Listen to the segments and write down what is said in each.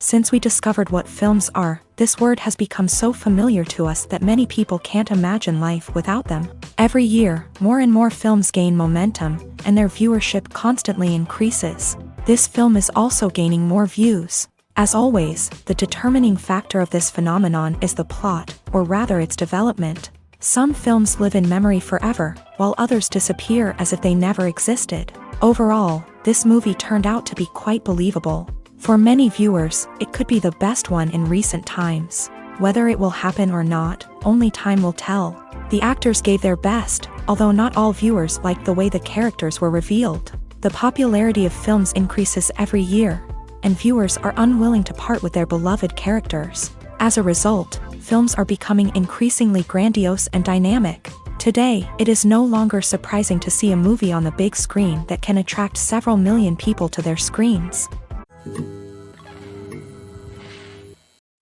Since we discovered what films are, this word has become so familiar to us that many people can't imagine life without them. Every year, more and more films gain momentum, and their viewership constantly increases. This film is also gaining more views. As always, the determining factor of this phenomenon is the plot, or rather its development. Some films live in memory forever, while others disappear as if they never existed. Overall, this movie turned out to be quite believable. For many viewers, it could be the best one in recent times. Whether it will happen or not, only time will tell. The actors gave their best, although not all viewers liked the way the characters were revealed. The popularity of films increases every year, and viewers are unwilling to part with their beloved characters. As a result, films are becoming increasingly grandiose and dynamic. Today, it is no longer surprising to see a movie on the big screen that can attract several million people to their screens.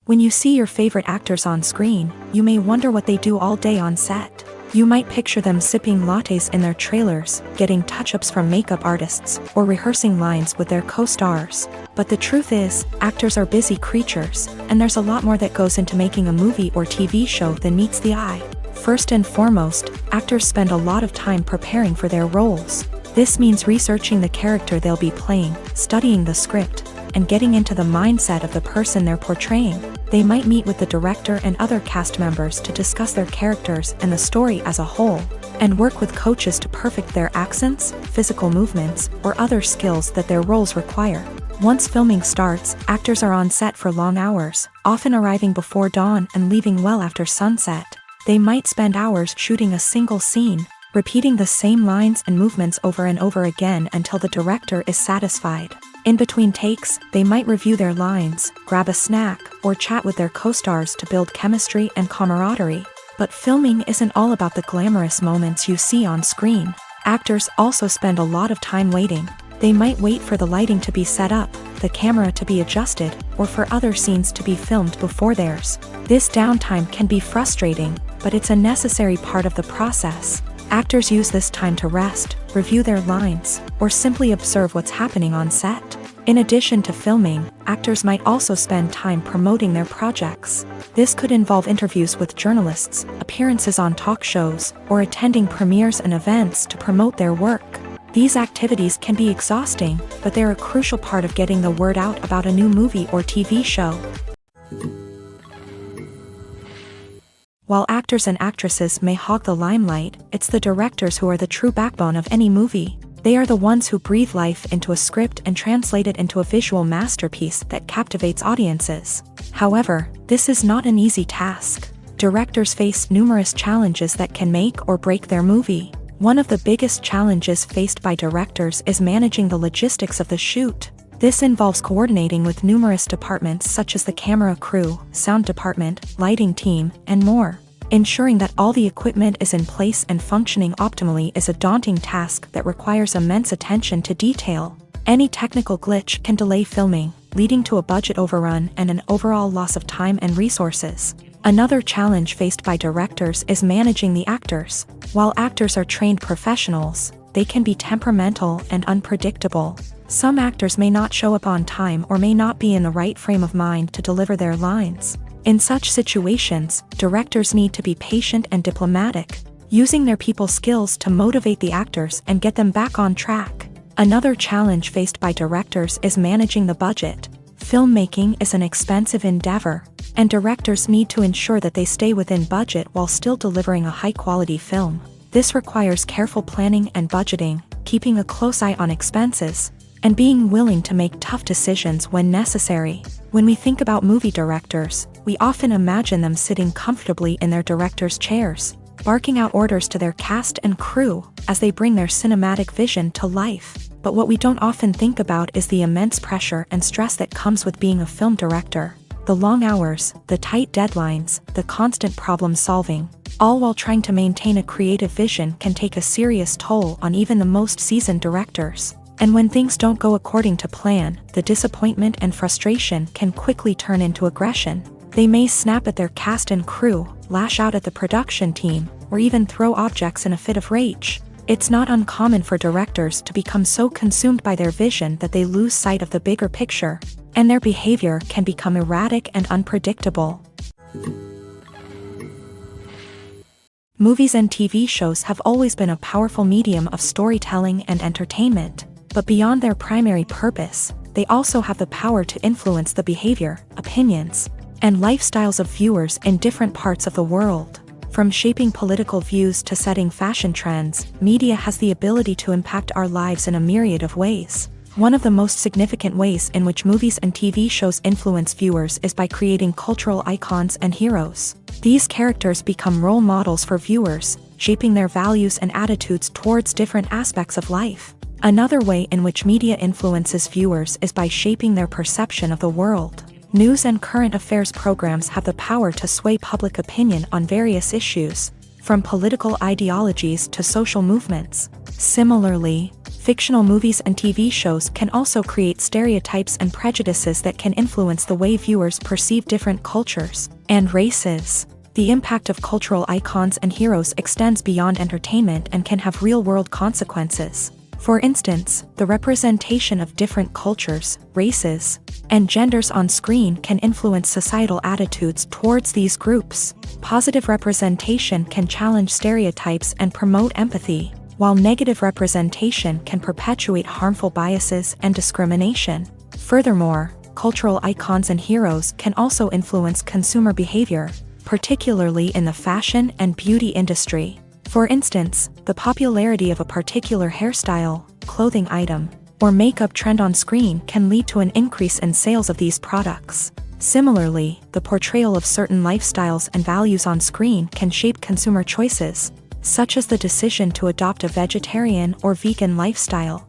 When you see your favorite actors on screen, you may wonder what they do all day on set. You might picture them sipping lattes in their trailers, getting touch-ups from makeup artists, or rehearsing lines with their co-stars. But the truth is, actors are busy creatures, and there's a lot more that goes into making a movie or TV show than meets the eye. First and foremost, actors spend a lot of time preparing for their roles. This means researching the character they'll be playing, studying the script, and getting into the mindset of the person they're portraying. They might meet with the director and other cast members to discuss their characters and the story as a whole, and work with coaches to perfect their accents, physical movements, or other skills that their roles require. Once filming starts, actors are on set for long hours, often arriving before dawn and leaving well after sunset. They might spend hours shooting a single scene, repeating the same lines and movements over and over again until the director is satisfied. In between takes, they might review their lines, grab a snack, or chat with their co-stars to build chemistry and camaraderie. But filming isn't all about the glamorous moments you see on screen. Actors also spend a lot of time waiting. They might wait for the lighting to be set up, the camera to be adjusted, or for other scenes to be filmed before theirs. This downtime can be frustrating, but it's a necessary part of the process. Actors use this time to rest, review their lines, or simply observe what's happening on set. In addition to filming, actors might also spend time promoting their projects. This could involve interviews with journalists, appearances on talk shows, or attending premieres and events to promote their work. These activities can be exhausting, but they're a crucial part of getting the word out about a new movie or TV show. While actors and actresses may hog the limelight, it's the directors who are the true backbone of any movie. They are the ones who breathe life into a script and translate it into a visual masterpiece that captivates audiences. However, this is not an easy task. Directors face numerous challenges that can make or break their movie. One of the biggest challenges faced by directors is managing the logistics of the shoot. This involves coordinating with numerous departments such as the camera crew, sound department, lighting team, and more. Ensuring that all the equipment is in place and functioning optimally is a daunting task that requires immense attention to detail. Any technical glitch can delay filming, leading to a budget overrun and an overall loss of time and resources. Another challenge faced by directors is managing the actors. While actors are trained professionals, they can be temperamental and unpredictable. Some actors may not show up on time or may not be in the right frame of mind to deliver their lines. In such situations, directors need to be patient and diplomatic, using their people skills to motivate the actors and get them back on track. Another challenge faced by directors is managing the budget. Filmmaking is an expensive endeavor, and directors need to ensure that they stay within budget while still delivering a high-quality film. This requires careful planning and budgeting, keeping a close eye on expenses, and being willing to make tough decisions when necessary. When we think about movie directors, we often imagine them sitting comfortably in their director's chairs, barking out orders to their cast and crew as they bring their cinematic vision to life. But what we don't often think about is the immense pressure and stress that comes with being a film director. The long hours, the tight deadlines, the constant problem solving, all while trying to maintain a creative vision can take a serious toll on even the most seasoned directors. And when things don't go according to plan, the disappointment and frustration can quickly turn into aggression. They may snap at their cast and crew, lash out at the production team, or even throw objects in a fit of rage. It's not uncommon for directors to become so consumed by their vision that they lose sight of the bigger picture, and their behavior can become erratic and unpredictable. Movies and TV shows have always been a powerful medium of storytelling and entertainment, but beyond their primary purpose, they also have the power to influence the behavior, opinions, and lifestyles of viewers in different parts of the world. From shaping political views to setting fashion trends, media has the ability to impact our lives in a myriad of ways. One of the most significant ways in which movies and TV shows influence viewers is by creating cultural icons and heroes. These characters become role models for viewers, shaping their values and attitudes towards different aspects of life. Another way in which media influences viewers is by shaping their perception of the world. News and current affairs programs have the power to sway public opinion on various issues, from political ideologies to social movements. Similarly, fictional movies and TV shows can also create stereotypes and prejudices that can influence the way viewers perceive different cultures and races. The impact of cultural icons and heroes extends beyond entertainment and can have real-world consequences. For instance, the representation of different cultures, races, and genders on screen can influence societal attitudes towards these groups. Positive representation can challenge stereotypes and promote empathy, while negative representation can perpetuate harmful biases and discrimination. Furthermore, cultural icons and heroes can also influence consumer behavior, particularly in the fashion and beauty industry. For instance, the popularity of a particular hairstyle, clothing item, or makeup trend on screen can lead to an increase in sales of these products. Similarly, the portrayal of certain lifestyles and values on screen can shape consumer choices, such as the decision to adopt a vegetarian or vegan lifestyle.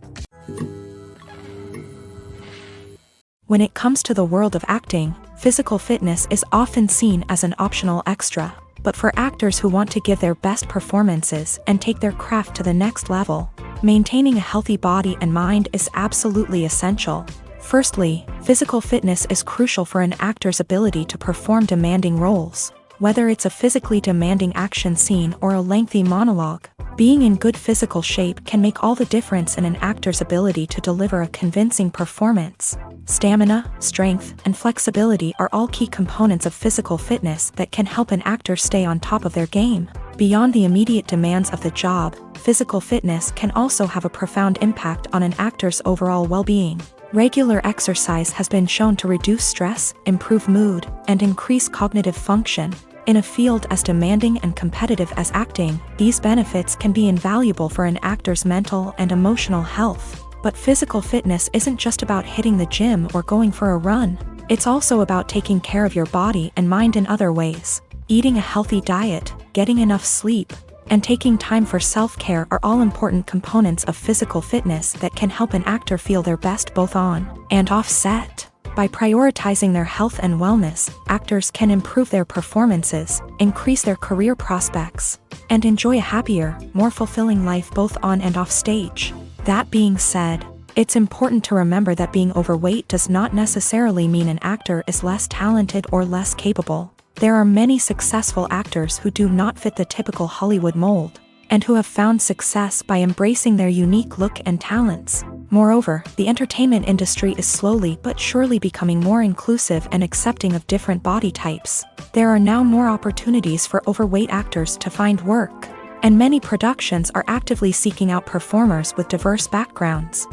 When it comes to the world of acting, physical fitness is often seen as an optional extra. But for actors who want to give their best performances and take their craft to the next level, maintaining a healthy body and mind is absolutely essential. Firstly, physical fitness is crucial for an actor's ability to perform demanding roles. Whether it's a physically demanding action scene or a lengthy monologue, being in good physical shape can make all the difference in an actor's ability to deliver a convincing performance. Stamina, strength, and flexibility are all key components of physical fitness that can help an actor stay on top of their game. Beyond the immediate demands of the job, physical fitness can also have a profound impact on an actor's overall well-being. Regular exercise has been shown to reduce stress, improve mood, and increase cognitive function. In a field as demanding and competitive as acting, these benefits can be invaluable for an actor's mental and emotional health. But physical fitness isn't just about hitting the gym or going for a run. It's also about taking care of your body and mind in other ways. Eating a healthy diet, getting enough sleep, and taking time for self-care are all important components of physical fitness that can help an actor feel their best both on and off set. By prioritizing their health and wellness, actors can improve their performances, increase their career prospects, and enjoy a happier, more fulfilling life both on and off stage. That being said, it's important to remember that being overweight does not necessarily mean an actor is less talented or less capable. There are many successful actors who do not fit the typical Hollywood mold, and who have found success by embracing their unique look and talents. Moreover, the entertainment industry is slowly but surely becoming more inclusive and accepting of different body types. There are now more opportunities for overweight actors to find work, and many productions are actively seeking out performers with diverse backgrounds.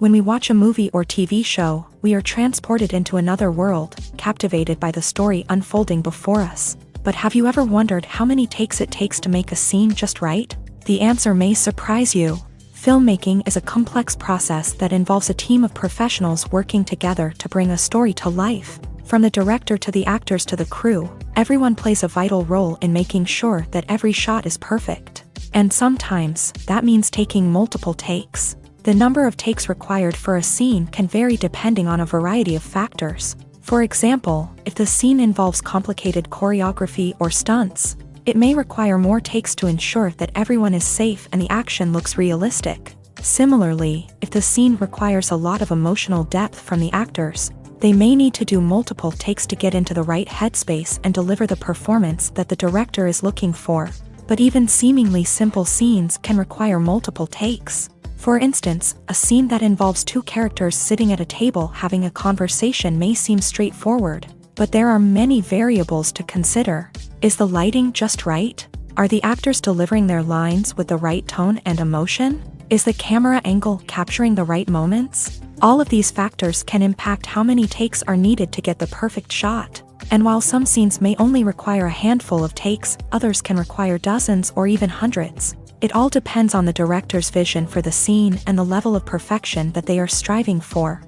When we watch a movie or TV show, we are transported into another world, captivated by the story unfolding before us. But have you ever wondered how many takes it takes to make a scene just right? The answer may surprise you. Filmmaking is a complex process that involves a team of professionals working together to bring a story to life. From the director to the actors to the crew, everyone plays a vital role in making sure that every shot is perfect. And sometimes, that means taking multiple takes. The number of takes required for a scene can vary depending on a variety of factors. For example, if the scene involves complicated choreography or stunts, it may require more takes to ensure that everyone is safe and the action looks realistic. Similarly, if the scene requires a lot of emotional depth from the actors, they may need to do multiple takes to get into the right headspace and deliver the performance that the director is looking for. But even seemingly simple scenes can require multiple takes. For instance, a scene that involves two characters sitting at a table having a conversation may seem straightforward, but there are many variables to consider. Is the lighting just right? Are the actors delivering their lines with the right tone and emotion? Is the camera angle capturing the right moments? All of these factors can impact how many takes are needed to get the perfect shot. And while some scenes may only require a handful of takes, others can require dozens or even hundreds. It all depends on the director's vision for the scene and the level of perfection that they are striving for.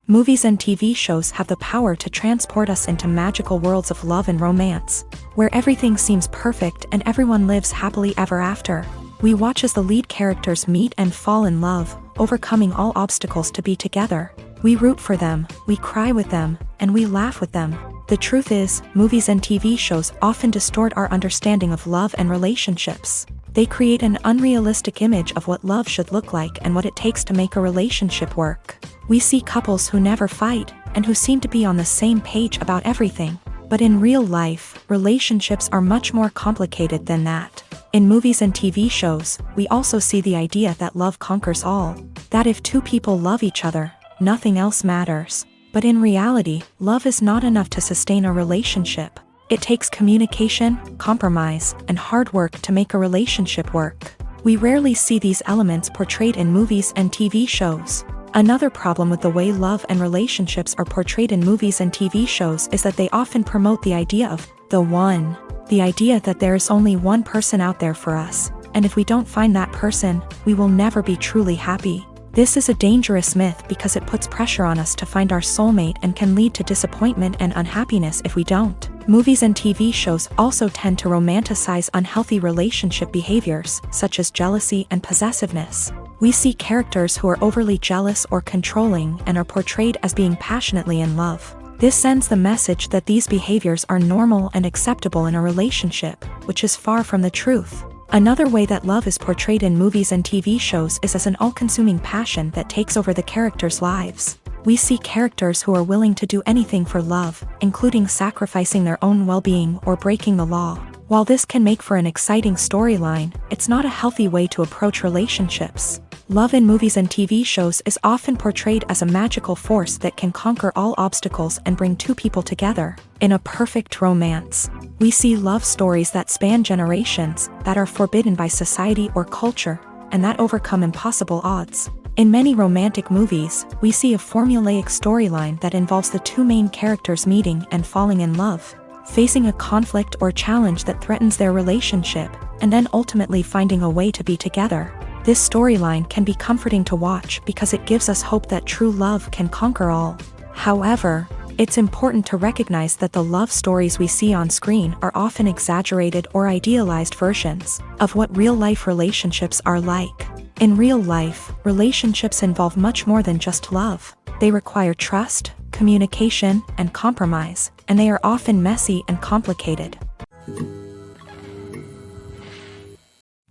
Movies and TV shows have the power to transport us into magical worlds of love and romance, where everything seems perfect and everyone lives happily ever after. We watch as the lead characters meet and fall in love, overcoming all obstacles to be together. We root for them, we cry with them, and we laugh with them. The truth is, movies and TV shows often distort our understanding of love and relationships. They create an unrealistic image of what love should look like and what it takes to make a relationship work. We see couples who never fight, and who seem to be on the same page about everything. But in real life, relationships are much more complicated than that. In movies and TV shows, we also see the idea that love conquers all. That if two people love each other, nothing else matters. But in reality, love is not enough to sustain a relationship. It takes communication, compromise, and hard work to make a relationship work. We rarely see these elements portrayed in movies and TV shows. Another problem with the way love and relationships are portrayed in movies and TV shows is that they often promote the idea of the one. The idea that there is only one person out there for us, and if we don't find that person, we will never be truly happy. This is a dangerous myth because it puts pressure on us to find our soulmate and can lead to disappointment and unhappiness if we don't. Movies and TV shows also tend to romanticize unhealthy relationship behaviors, such as jealousy and possessiveness. We see characters who are overly jealous or controlling and are portrayed as being passionately in love. This sends the message that these behaviors are normal and acceptable in a relationship, which is far from the truth. Another way that love is portrayed in movies and TV shows is as an all-consuming passion that takes over the characters' lives. We see characters who are willing to do anything for love, including sacrificing their own well-being or breaking the law. While this can make for an exciting storyline, it's not a healthy way to approach relationships. Love in movies and TV shows is often portrayed as a magical force that can conquer all obstacles and bring two people together. In a perfect romance, we see love stories that span generations, that are forbidden by society or culture, and that overcome impossible odds. In many romantic movies, we see a formulaic storyline that involves the two main characters meeting and falling in love, facing a conflict or challenge that threatens their relationship, and then ultimately finding a way to be together. This storyline can be comforting to watch because it gives us hope that true love can conquer all. However, it's important to recognize that the love stories we see on screen are often exaggerated or idealized versions of what real-life relationships are like. In real life, relationships involve much more than just love. They require trust, communication, and compromise, and they are often messy and complicated.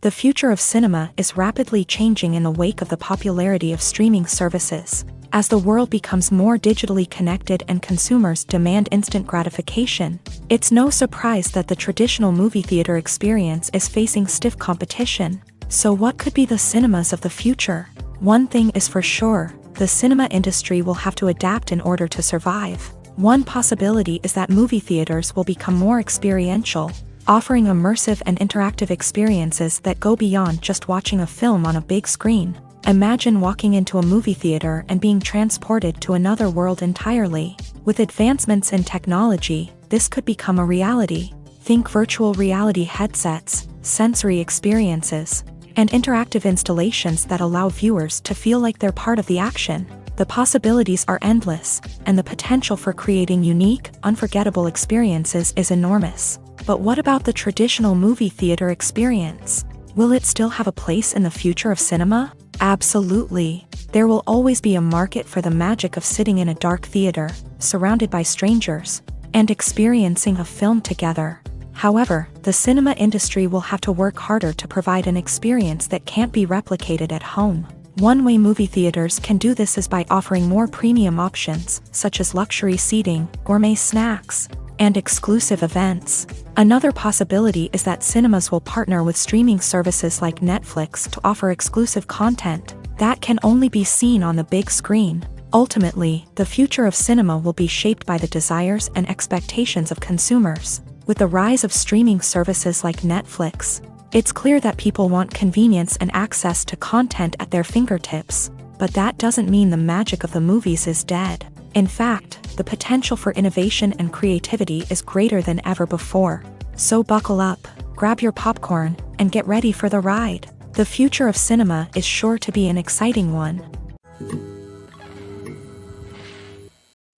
The future of cinema is rapidly changing in the wake of the popularity of streaming services. As the world becomes more digitally connected and consumers demand instant gratification, it's no surprise that the traditional movie theater experience is facing stiff competition. So what could be the cinemas of the future? One thing is for sure, the cinema industry will have to adapt in order to survive. One possibility is that movie theaters will become more experiential. offering immersive and interactive experiences that go beyond just watching a film on a big screen. Imagine walking into a movie theater and being transported to another world entirely. With advancements in technology, this could become a reality. Think virtual reality headsets, sensory experiences, and interactive installations that allow viewers to feel like they're part of the action. The possibilities are endless, and the potential for creating unique, unforgettable experiences is enormous. But what about the traditional movie theater experience? Will it still have a place in the future of cinema? Absolutely. There will always be a market for the magic of sitting in a dark theater, surrounded by strangers, and experiencing a film together. However, the cinema industry will have to work harder to provide an experience that can't be replicated at home. One way movie theaters can do this is by offering more premium options, such as luxury seating, gourmet snacks, and exclusive events. Another possibility is that cinemas will partner with streaming services like Netflix to offer exclusive content that can only be seen on the big screen. Ultimately, the future of cinema will be shaped by the desires and expectations of consumers. With the rise of streaming services like Netflix, it's clear that people want convenience and access to content at their fingertips. But that doesn't mean the magic of the movies is dead. In fact, the potential for innovation and creativity is greater than ever before. So buckle up, grab your popcorn, and get ready for the ride. The future of cinema is sure to be an exciting one.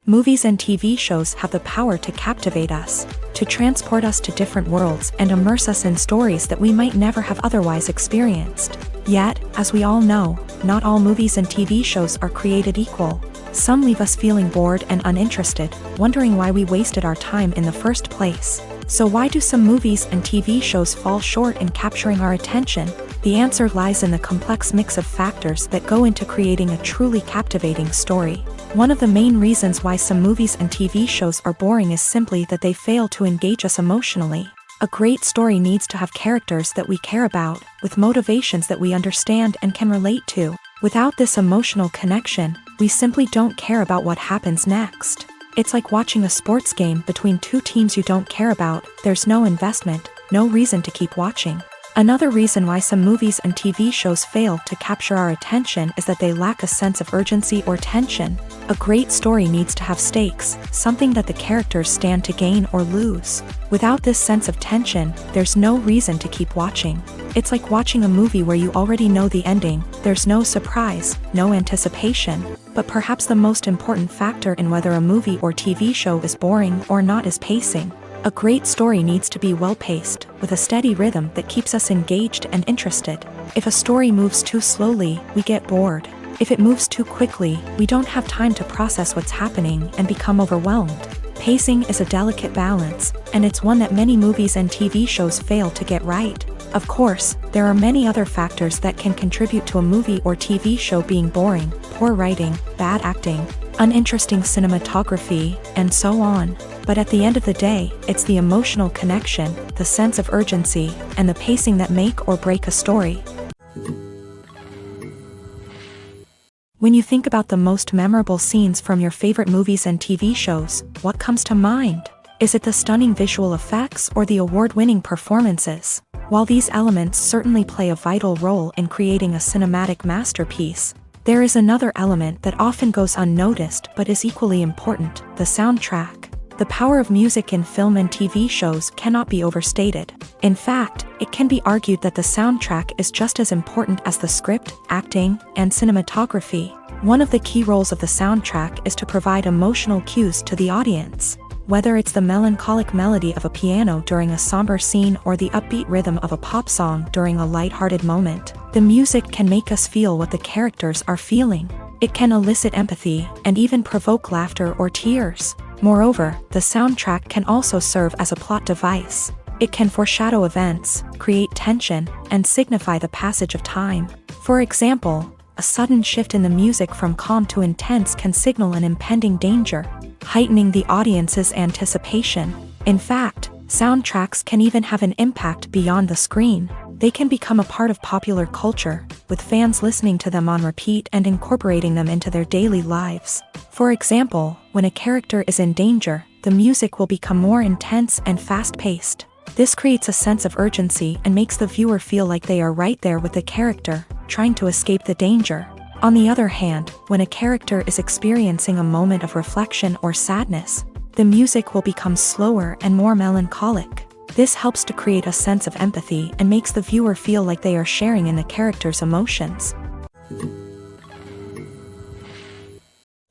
Movies and TV shows have the power to captivate us, to transport us to different worlds and immerse us in stories that we might never have otherwise experienced. Yet, as we all know, not all movies and TV shows are created equal. Some leave us feeling bored and uninterested, wondering why we wasted our time in the first place. So why do some movies and TV shows fall short in capturing our attention? The answer lies in the complex mix of factors that go into creating a truly captivating story. One of the main reasons why some movies and TV shows are boring is simply that they fail to engage us emotionally. A great story needs to have characters that we care about, with motivations that we understand and can relate to. Without this emotional connection, we simply don't care about what happens next. It's like watching a sports game between two teams you don't care about. There's no investment, no reason to keep watching. Another reason why some movies and TV shows fail to capture our attention is that they lack a sense of urgency or tension. A great story needs to have stakes, something that the characters stand to gain or lose. Without this sense of tension, there's no reason to keep watching. It's like watching a movie where you already know the ending. There's no surprise, no anticipation. But perhaps the most important factor in whether a movie or TV show is boring or not is pacing. A great story needs to be well-paced, with a steady rhythm that keeps us engaged and interested. If a story moves too slowly, we get bored. If it moves too quickly, we don't have time to process what's happening and become overwhelmed. Pacing is a delicate balance, and it's one that many movies and TV shows fail to get right. Of course, there are many other factors that can contribute to a movie or TV show being boring: poor writing, bad acting, uninteresting cinematography, and so on. But at the end of the day, it's the emotional connection, the sense of urgency, and the pacing that make or break a story. When you think about the most memorable scenes from your favorite movies and TV shows, what comes to mind? Is it the stunning visual effects or the award-winning performances? While these elements certainly play a vital role in creating a cinematic masterpiece, there is another element that often goes unnoticed but is equally important: the soundtrack. The power of music in film and TV shows cannot be overstated. In fact, it can be argued that the soundtrack is just as important as the script, acting, and cinematography. One of the key roles of the soundtrack is to provide emotional cues to the audience. Whether it's the melancholic melody of a piano during a somber scene or the upbeat rhythm of a pop song during a lighthearted moment, the music can make us feel what the characters are feeling. It can elicit empathy and even provoke laughter or tears. Moreover, the soundtrack can also serve as a plot device. It can foreshadow events, create tension, and signify the passage of time. For example, a sudden shift in the music from calm to intense can signal an impending danger, heightening the audience's anticipation. In fact, soundtracks can even have an impact beyond the screen. They can become a part of popular culture, with fans listening to them on repeat and incorporating them into their daily lives. For example, when a character is in danger, the music will become more intense and fast-paced, This creates a sense of urgency and makes the viewer feel like they are right there with the character, trying to escape the danger. On the other hand, when a character is experiencing a moment of reflection or sadness, the music will become slower and more melancholic. This helps to create a sense of empathy and makes the viewer feel like they are sharing in the character's emotions.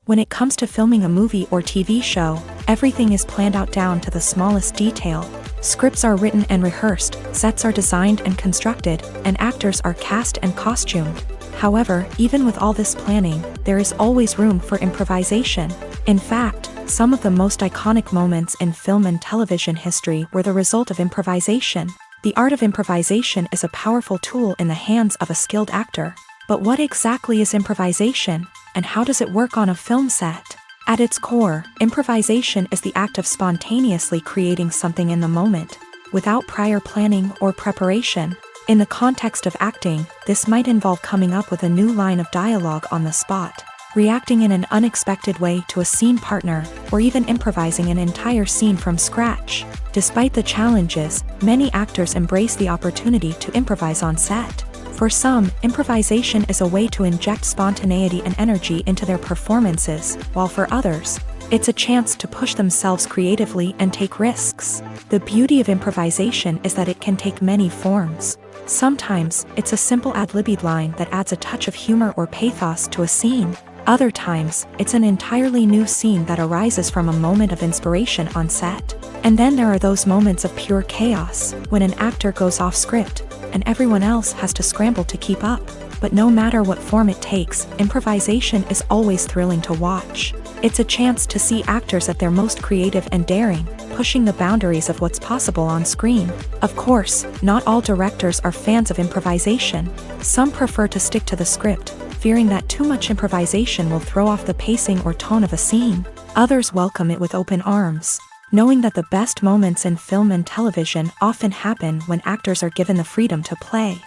When it comes to filming a movie or TV show, everything is planned out down to the smallest detail. Scripts are written and rehearsed, sets are designed and constructed, and actors are cast and costumed. However, even with all this planning, there is always room for improvisation. In fact, some of the most iconic moments in film and television history were the result of improvisation. The art of improvisation is a powerful tool in the hands of a skilled actor. But what exactly is improvisation, and how does it work on a film set? At its core, improvisation is the act of spontaneously creating something in the moment, without prior planning or preparation. In the context of acting, this might involve coming up with a new line of dialogue on the spot, reacting in an unexpected way to a scene partner, or even improvising an entire scene from scratch. Despite the challenges, many actors embrace the opportunity to improvise on set. For some, improvisation is a way to inject spontaneity and energy into their performances, while for others, it's a chance to push themselves creatively and take risks. The beauty of improvisation is that it can take many forms. Sometimes, it's a simple ad-libbed line that adds a touch of humor or pathos to a scene. Other times, it's an entirely new scene that arises from a moment of inspiration on set. And then there are those moments of pure chaos, when an actor goes off script, and everyone else has to scramble to keep up. But no matter what form it takes, improvisation is always thrilling to watch. It's a chance to see actors at their most creative and daring, pushing the boundaries of what's possible on screen. Of course, not all directors are fans of improvisation. Some prefer to stick to the script, fearing that too much improvisation will throw off the pacing or tone of a scene. Others welcome it with open arms, knowing that the best moments in film and television often happen when actors are given the freedom to play.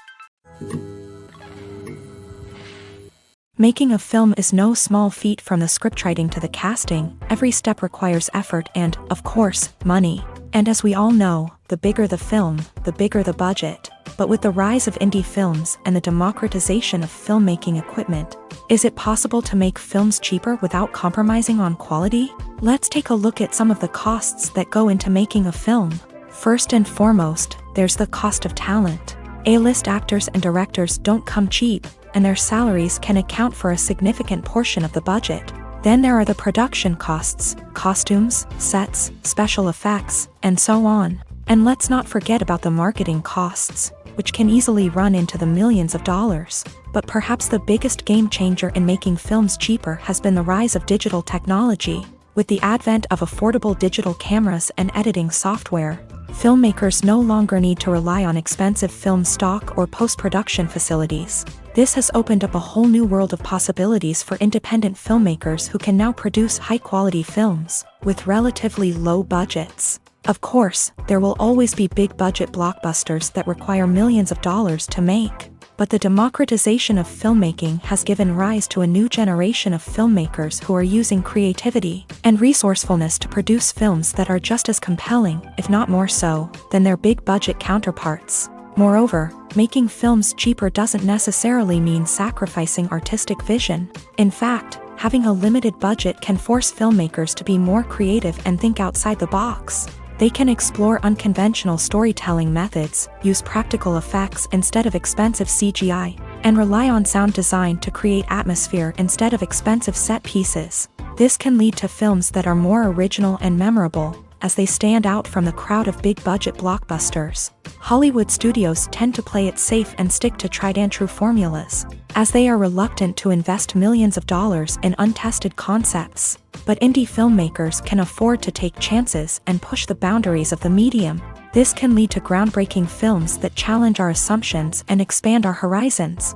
Making a film is no small feat. From the scriptwriting to the casting, every step requires effort and, of course, money. And as we all know, the bigger the film, the bigger the budget. But with the rise of indie films and the democratization of filmmaking equipment, is it possible to make films cheaper without compromising on quality? Let's take a look at some of the costs that go into making a film. First and foremost, there's the cost of talent. A-list actors and directors don't come cheap, and their salaries can account for a significant portion of the budget. Then there are the production costs, costumes, sets, special effects, and so on. And let's not forget about the marketing costs, which can easily run into the millions of dollars. But perhaps the biggest game changer in making films cheaper has been the rise of digital technology. With the advent of affordable digital cameras and editing software, filmmakers no longer need to rely on expensive film stock or post-production facilities. This has opened up a whole new world of possibilities for independent filmmakers who can now produce high-quality films with relatively low budgets. Of course, there will always be big-budget blockbusters that require millions of dollars to make. But the democratization of filmmaking has given rise to a new generation of filmmakers who are using creativity and resourcefulness to produce films that are just as compelling, if not more so, than their big-budget counterparts. Moreover, making films cheaper doesn't necessarily mean sacrificing artistic vision. In fact, having a limited budget can force filmmakers to be more creative and think outside the box. They can explore unconventional storytelling methods, use practical effects instead of expensive CGI, and rely on sound design to create atmosphere instead of expensive set pieces. This can lead to films that are more original and memorable, as they stand out from the crowd of big-budget blockbusters. Hollywood studios tend to play it safe and stick to tried-and-true formulas, as they are reluctant to invest millions of dollars in untested concepts. But indie filmmakers can afford to take chances and push the boundaries of the medium. This can lead to groundbreaking films that challenge our assumptions and expand our horizons.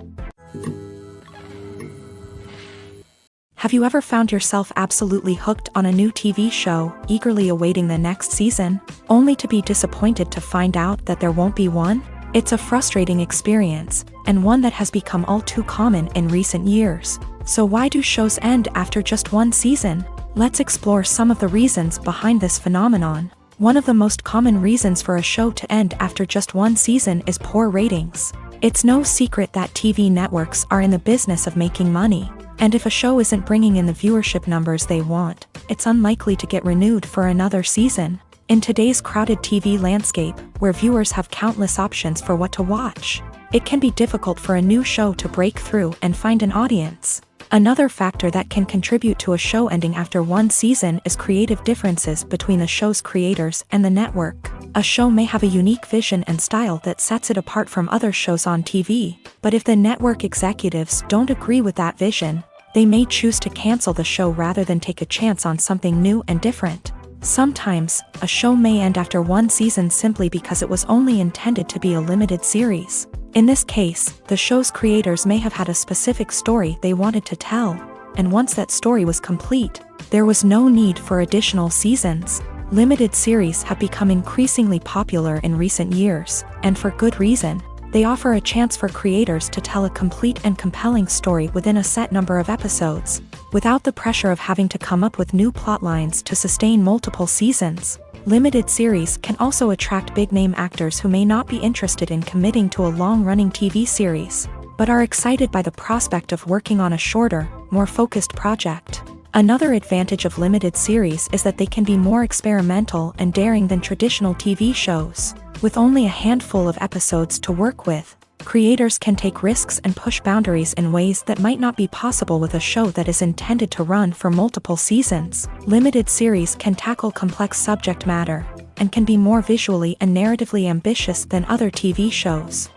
Have you ever found yourself absolutely hooked on a new TV show, eagerly awaiting the next season, only to be disappointed to find out that there won't be one? It's a frustrating experience, and one that has become all too common in recent years. So why do shows end after just one season? Let's explore some of the reasons behind this phenomenon. One of the most common reasons for a show to end after just one season is poor ratings. It's no secret that TV networks are in the business of making money, and if a show isn't bringing in the viewership numbers they want, it's unlikely to get renewed for another season. In today's crowded TV landscape, where viewers have countless options for what to watch, it can be difficult for a new show to break through and find an audience. Another factor that can contribute to a show ending after one season is creative differences between the show's creators and the network. A show may have a unique vision and style that sets it apart from other shows on TV, but if the network executives don't agree with that vision, they may choose to cancel the show rather than take a chance on something new and different. Sometimes, a show may end after one season simply because it was only intended to be a limited series. In this case, the show's creators may have had a specific story they wanted to tell, and once that story was complete, there was no need for additional seasons. Limited series have become increasingly popular in recent years, and for good reason. They offer a chance for creators to tell a complete and compelling story within a set number of episodes, without the pressure of having to come up with new plot lines to sustain multiple seasons. Limited series can also attract big-name actors who may not be interested in committing to a long-running TV series, but are excited by the prospect of working on a shorter, more focused project. Another advantage of limited series is that they can be more experimental and daring than traditional TV shows. With only a handful of episodes to work with, creators can take risks and push boundaries in ways that might not be possible with a show that is intended to run for multiple seasons. Limited series can tackle complex subject matter, and can be more visually and narratively ambitious than other TV shows.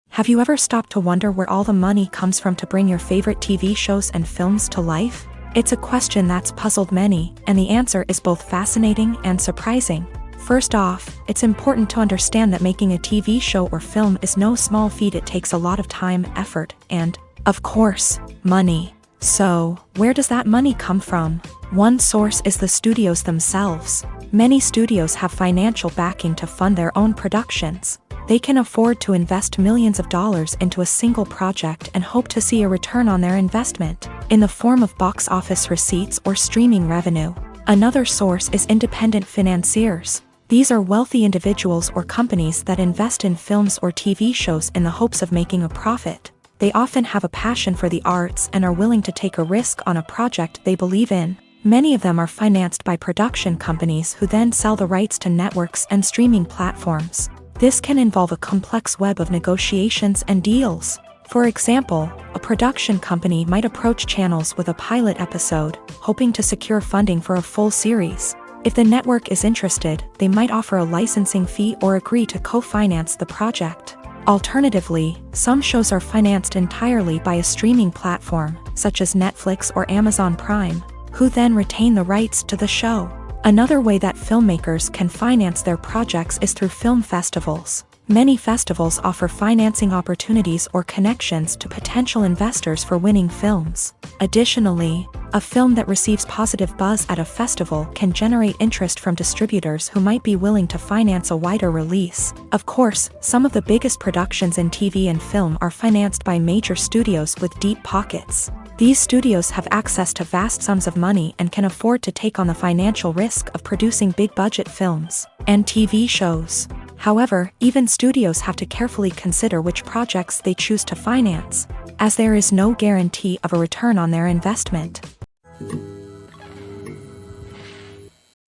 Have you ever stopped to wonder where all the money comes from to bring your favorite TV shows and films to life? It's a question that's puzzled many, and the answer is both fascinating and surprising. First off, it's important to understand that making a TV show or film is no small feat. It takes a lot of time, effort, and, of course, money. So, where does that money come from? One source is the studios themselves. Many studios have financial backing to fund their own productions. They can afford to invest millions of dollars into a single project and hope to see a return on their investment, in the form of box office receipts or streaming revenue. Another source is independent financiers. These are wealthy individuals or companies that invest in films or TV shows in the hopes of making a profit. They often have a passion for the arts and are willing to take a risk on a project they believe in. Many of them are financed by production companies who then sell the rights to networks and streaming platforms. This can involve a complex web of negotiations and deals. For example, a production company might approach channels with a pilot episode, hoping to secure funding for a full series. If the network is interested, they might offer a licensing fee or agree to co-finance the project. Alternatively, some shows are financed entirely by a streaming platform, such as Netflix or Amazon Prime, who then retain the rights to the show. Another way that filmmakers can finance their projects is through film festivals. Many festivals offer financing opportunities or connections to potential investors for winning films. Additionally, a film that receives positive buzz at a festival can generate interest from distributors who might be willing to finance a wider release. Of course, some of the biggest productions in TV and film are financed by major studios with deep pockets. These studios have access to vast sums of money and can afford to take on the financial risk of producing big-budget films and TV shows. However, even studios have to carefully consider which projects they choose to finance, as there is no guarantee of a return on their investment.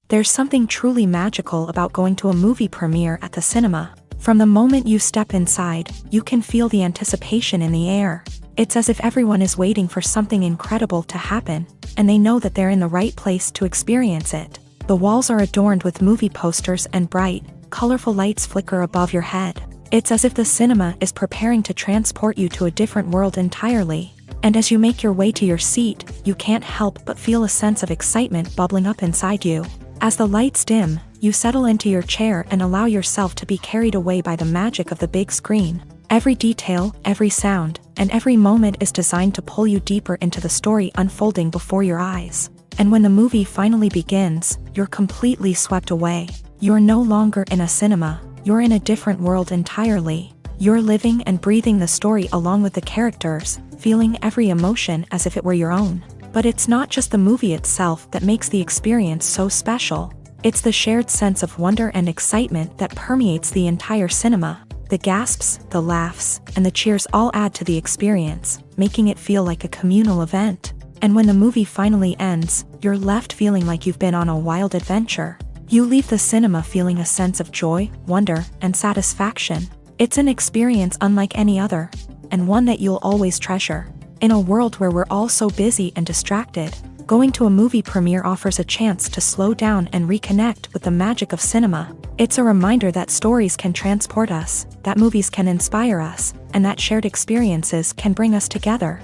There's something truly magical about going to a movie premiere at the cinema. From the moment you step inside, you can feel the anticipation in the air. It's as if everyone is waiting for something incredible to happen, and they know that they're in the right place to experience it. The walls are adorned with movie posters and bright, colorful lights flicker above your head. It's as if the cinema is preparing to transport you to a different world entirely. And as you make your way to your seat, you can't help but feel a sense of excitement bubbling up inside you. As the lights dim, you settle into your chair and allow yourself to be carried away by the magic of the big screen. Every detail, every sound, and every moment is designed to pull you deeper into the story unfolding before your eyes. And when the movie finally begins, you're completely swept away. You're no longer in a cinema, you're in a different world entirely. You're living and breathing the story along with the characters, feeling every emotion as if it were your own. But it's not just the movie itself that makes the experience so special. It's the shared sense of wonder and excitement that permeates the entire cinema. The gasps, the laughs, and the cheers all add to the experience, making it feel like a communal event. And when the movie finally ends, you're left feeling like you've been on a wild adventure. You leave the cinema feeling a sense of joy, wonder, and satisfaction. It's an experience unlike any other, and one that you'll always treasure. In a world where we're all so busy and distracted, going to a movie premiere offers a chance to slow down and reconnect with the magic of cinema. It's a reminder that stories can transport us, that movies can inspire us, and that shared experiences can bring us together.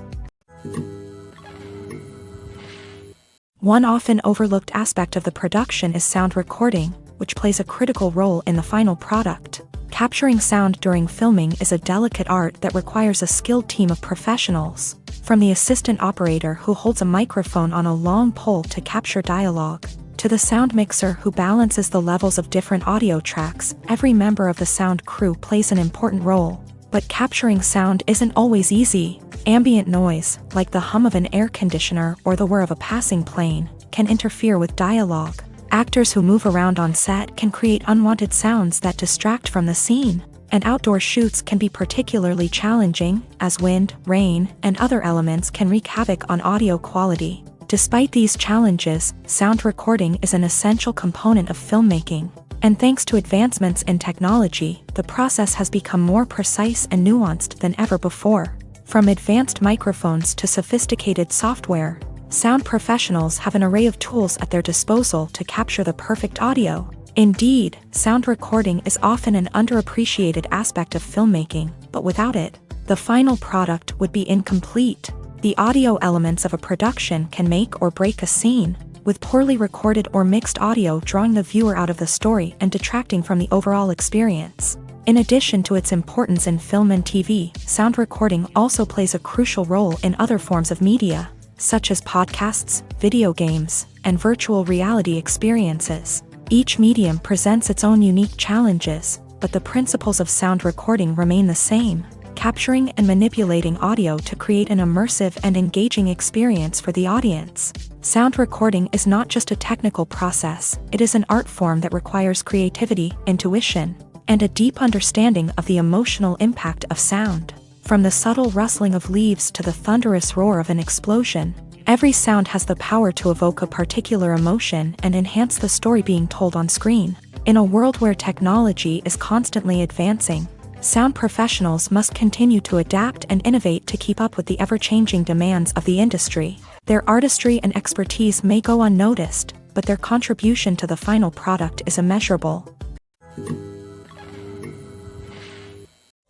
One often overlooked aspect of the production is sound recording, which plays a critical role in the final product. Capturing sound during filming is a delicate art that requires a skilled team of professionals. From the assistant operator who holds a microphone on a long pole to capture dialogue, to the sound mixer who balances the levels of different audio tracks, every member of the sound crew plays an important role. But capturing sound isn't always easy. Ambient noise, like the hum of an air conditioner or the whir of a passing plane, can interfere with dialogue. Actors who move around on set can create unwanted sounds that distract from the scene. And outdoor shoots can be particularly challenging, as wind, rain, and other elements can wreak havoc on audio quality. Despite these challenges, sound recording is an essential component of filmmaking. And thanks to advancements in technology, the process has become more precise and nuanced than ever before. From advanced microphones to sophisticated software, sound professionals have an array of tools at their disposal to capture the perfect audio. Indeed, sound recording is often an underappreciated aspect of filmmaking, but without it, the final product would be incomplete. The audio elements of a production can make or break a scene, with poorly recorded or mixed audio drawing the viewer out of the story and detracting from the overall experience. In addition to its importance in film and TV, sound recording also plays a crucial role in other forms of media, such as podcasts, video games, and virtual reality experiences. Each medium presents its own unique challenges, but the principles of sound recording remain the same, capturing and manipulating audio to create an immersive and engaging experience for the audience. Sound recording is not just a technical process, it is an art form that requires creativity, intuition, and a deep understanding of the emotional impact of sound. From the subtle rustling of leaves to the thunderous roar of an explosion, every sound has the power to evoke a particular emotion and enhance the story being told on screen. In a world where technology is constantly advancing, sound professionals must continue to adapt and innovate to keep up with the ever-changing demands of the industry. Their artistry and expertise may go unnoticed, but their contribution to the final product is immeasurable.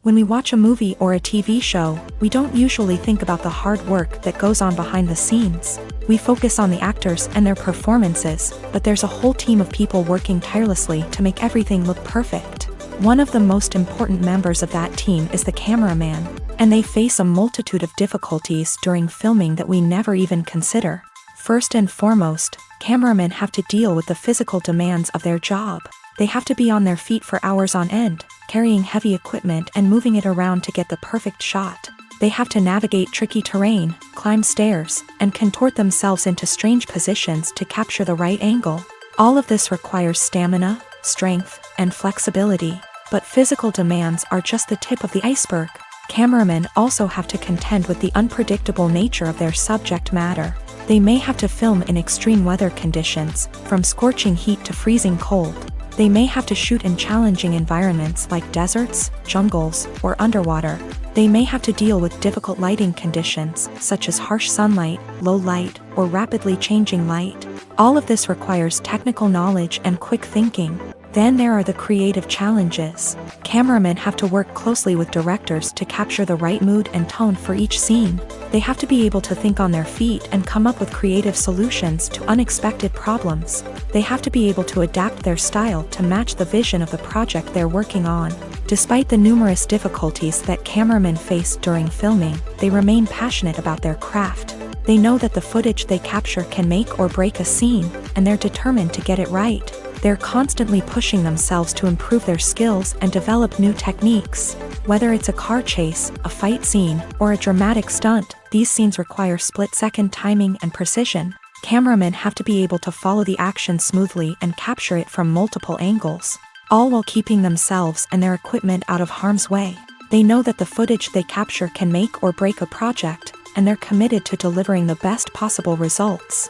When we watch a movie or a TV show, we don't usually think about the hard work that goes on behind the scenes. We focus on the actors and their performances, but there's a whole team of people working tirelessly to make everything look perfect. One of the most important members of that team is the cameraman, and they face a multitude of difficulties during filming that we never even consider. First and foremost, cameramen have to deal with the physical demands of their job. They have to be on their feet for hours on end, carrying heavy equipment and moving it around to get the perfect shot. They have to navigate tricky terrain, climb stairs, and contort themselves into strange positions to capture the right angle. All of this requires stamina, strength, and flexibility. But physical demands are just the tip of the iceberg. Cameramen also have to contend with the unpredictable nature of their subject matter. They may have to film in extreme weather conditions, from scorching heat to freezing cold. They may have to shoot in challenging environments like deserts, jungles, or underwater. They may have to deal with difficult lighting conditions, such as harsh sunlight, low light, or rapidly changing light. All of this requires technical knowledge and quick thinking. Then there are the creative challenges. Cameramen have to work closely with directors to capture the right mood and tone for each scene. They have to be able to think on their feet and come up with creative solutions to unexpected problems. They have to be able to adapt their style to match the vision of the project they're working on. Despite the numerous difficulties that cameramen face during filming, they remain passionate about their craft. They know that the footage they capture can make or break a scene, and they're determined to get it right. They're constantly pushing themselves to improve their skills and develop new techniques. Whether it's a car chase, a fight scene, or a dramatic stunt, these scenes require split-second timing and precision. Cameramen have to be able to follow the action smoothly and capture it from multiple angles, all while keeping themselves and their equipment out of harm's way. They know that the footage they capture can make or break a project, and they're committed to delivering the best possible results.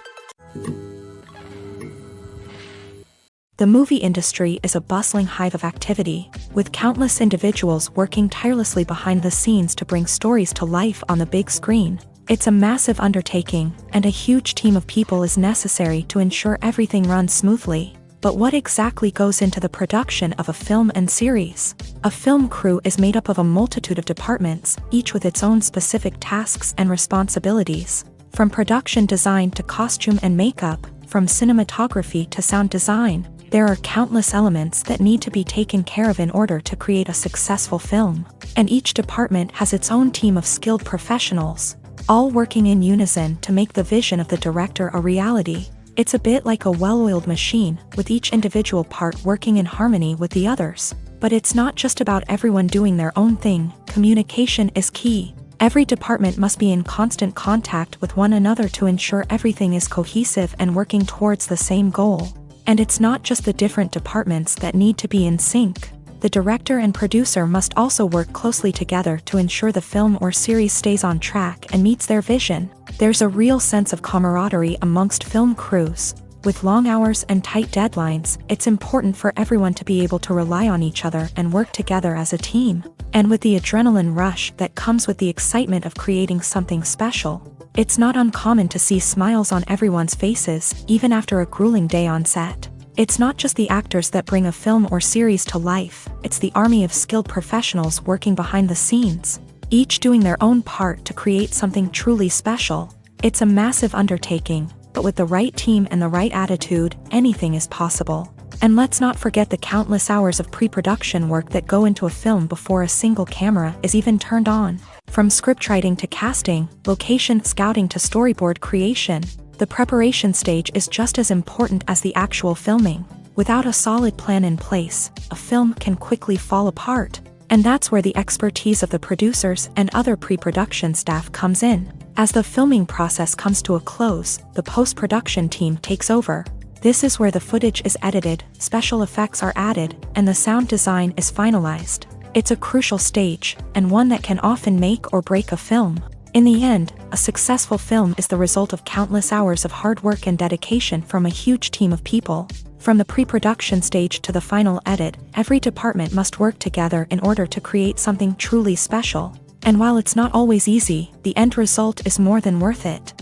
The movie industry is a bustling hive of activity, with countless individuals working tirelessly behind the scenes to bring stories to life on the big screen. It's a massive undertaking, and a huge team of people is necessary to ensure everything runs smoothly. But what exactly goes into the production of a film and series? A film crew is made up of a multitude of departments, each with its own specific tasks and responsibilities. From production design to costume and makeup, from cinematography to sound design, there are countless elements that need to be taken care of in order to create a successful film. And each department has its own team of skilled professionals, all working in unison to make the vision of the director a reality. It's a bit like a well-oiled machine, with each individual part working in harmony with the others. But it's not just about everyone doing their own thing. Communication is key. Every department must be in constant contact with one another to ensure everything is cohesive and working towards the same goal. And it's not just the different departments that need to be in sync. The director and producer must also work closely together to ensure the film or series stays on track and meets their vision. There's a real sense of camaraderie amongst film crews. With long hours and tight deadlines, it's important for everyone to be able to rely on each other and work together as a team. And with the adrenaline rush that comes with the excitement of creating something special, it's not uncommon to see smiles on everyone's faces, even after a grueling day on set. It's not just the actors that bring a film or series to life, it's the army of skilled professionals working behind the scenes, each doing their own part to create something truly special. It's a massive undertaking, but with the right team and the right attitude, anything is possible. And let's not forget the countless hours of pre-production work that go into a film before a single camera is even turned on. From scriptwriting to casting, location scouting to storyboard creation, the preparation stage is just as important as the actual filming. Without a solid plan in place, a film can quickly fall apart. And that's where the expertise of the producers and other pre-production staff comes in. As the filming process comes to a close, the post-production team takes over. This is where the footage is edited, special effects are added, and the sound design is finalized. It's a crucial stage, and one that can often make or break a film. In the end, a successful film is the result of countless hours of hard work and dedication from a huge team of people. From the pre-production stage to the final edit, every department must work together in order to create something truly special. And while it's not always easy, the end result is more than worth it.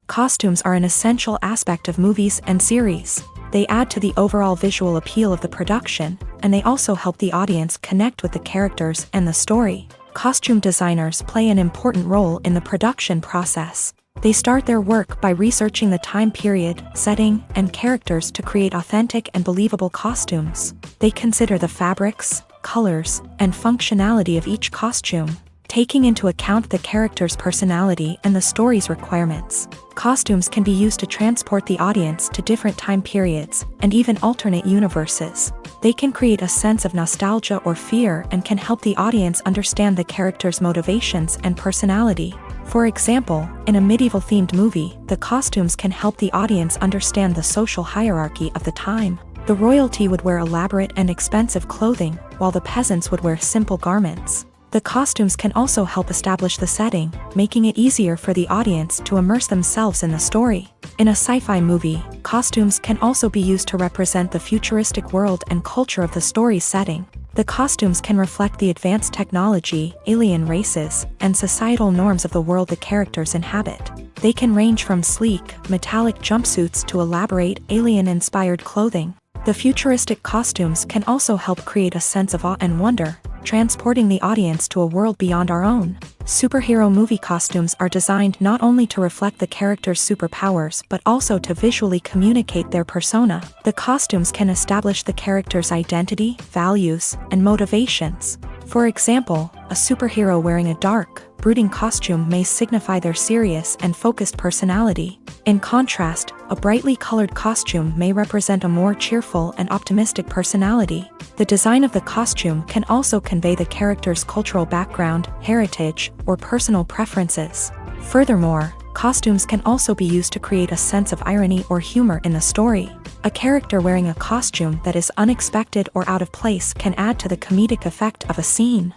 Costumes are an essential aspect of movies and series. They add to the overall visual appeal of the production, and they also help the audience connect with the characters and the story. Costume designers play an important role in the production process. They start their work by researching the time period, setting, and characters to create authentic and believable costumes. They consider the fabrics, colors, and functionality of each costume, taking into account the character's personality and the story's requirements. Costumes can be used to transport the audience to different time periods and even alternate universes. They can create a sense of nostalgia or fear and can help the audience understand the character's motivations and personality. For example, in a medieval-themed movie, the costumes can help the audience understand the social hierarchy of the time. The royalty would wear elaborate and expensive clothing, while the peasants would wear simple garments. The costumes can also help establish the setting, making it easier for the audience to immerse themselves in the story. In a sci-fi movie, costumes can also be used to represent the futuristic world and culture of the story's setting. The costumes can reflect the advanced technology, alien races, and societal norms of the world the characters inhabit. They can range from sleek, metallic jumpsuits to elaborate, alien-inspired clothing. The futuristic costumes can also help create a sense of awe and wonder, transporting the audience to a world beyond our own. Superhero movie costumes are designed not only to reflect the character's superpowers but also to visually communicate their persona. The costumes can establish the character's identity, values, and motivations. For example, a superhero wearing a dark, brooding costume may signify their serious and focused personality. In contrast, A brightly colored costume may represent a more cheerful and optimistic personality. The design of the costume can also convey the character's cultural background, heritage, or personal preferences. Furthermore, costumes can also be used to create a sense of irony or humor in the story. A character wearing a costume that is unexpected or out of place can add to the comedic effect of a scene.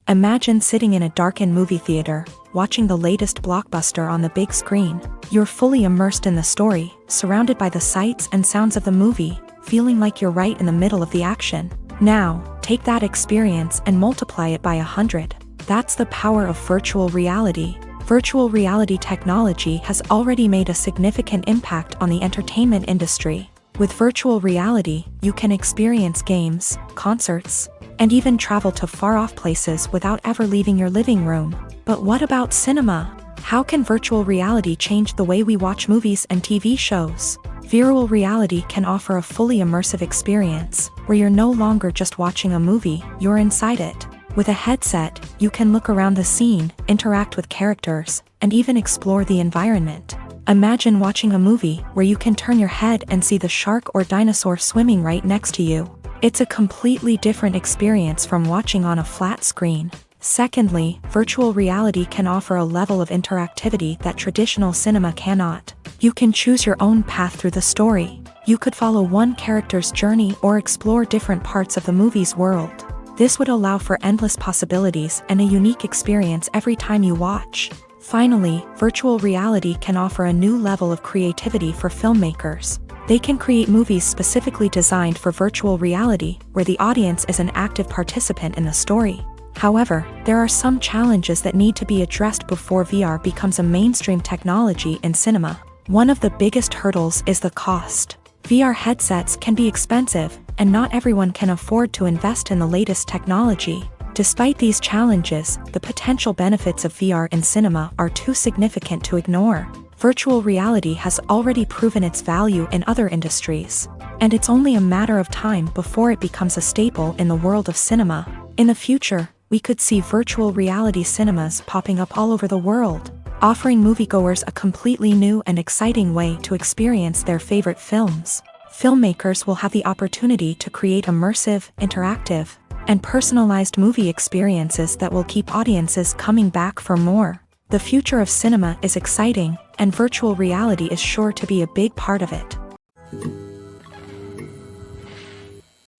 Imagine sitting in a darkened movie theater, watching the latest blockbuster on the big screen. You're fully immersed in the story, surrounded by the sights and sounds of the movie, feeling like you're right in the middle of the action. Now, take that experience and multiply it by 100. That's the power of virtual reality. Virtual reality technology has already made a significant impact on the entertainment industry. With virtual reality, you can experience games, concerts, and even travel to far-off places without ever leaving your living room. But what about cinema? How can virtual reality change the way we watch movies and TV shows? Virtual reality can offer a fully immersive experience, where you're no longer just watching a movie, you're inside it. With a headset, you can look around the scene, interact with characters, and even explore the environment. Imagine watching a movie where you can turn your head and see the shark or dinosaur swimming right next to you. It's a completely different experience from watching on a flat screen. Secondly, virtual reality can offer a level of interactivity that traditional cinema cannot. You can choose your own path through the story. You could follow one character's journey or explore different parts of the movie's world. This would allow for endless possibilities and a unique experience every time you watch. Finally, virtual reality can offer a new level of creativity for filmmakers. They can create movies specifically designed for virtual reality, where the audience is an active participant in the story. However, there are some challenges that need to be addressed before VR becomes a mainstream technology in cinema. One of the biggest hurdles is the cost. VR headsets can be expensive, and not everyone can afford to invest in the latest technology. Despite these challenges, the potential benefits of VR in cinema are too significant to ignore. Virtual reality has already proven its value in other industries, and it's only a matter of time before it becomes a staple in the world of cinema. In the future, we could see virtual reality cinemas popping up all over the world, offering moviegoers a completely new and exciting way to experience their favorite films. Filmmakers will have the opportunity to create immersive, interactive, and personalized movie experiences that will keep audiences coming back for more. The future of cinema is exciting, and virtual reality is sure to be a big part of it.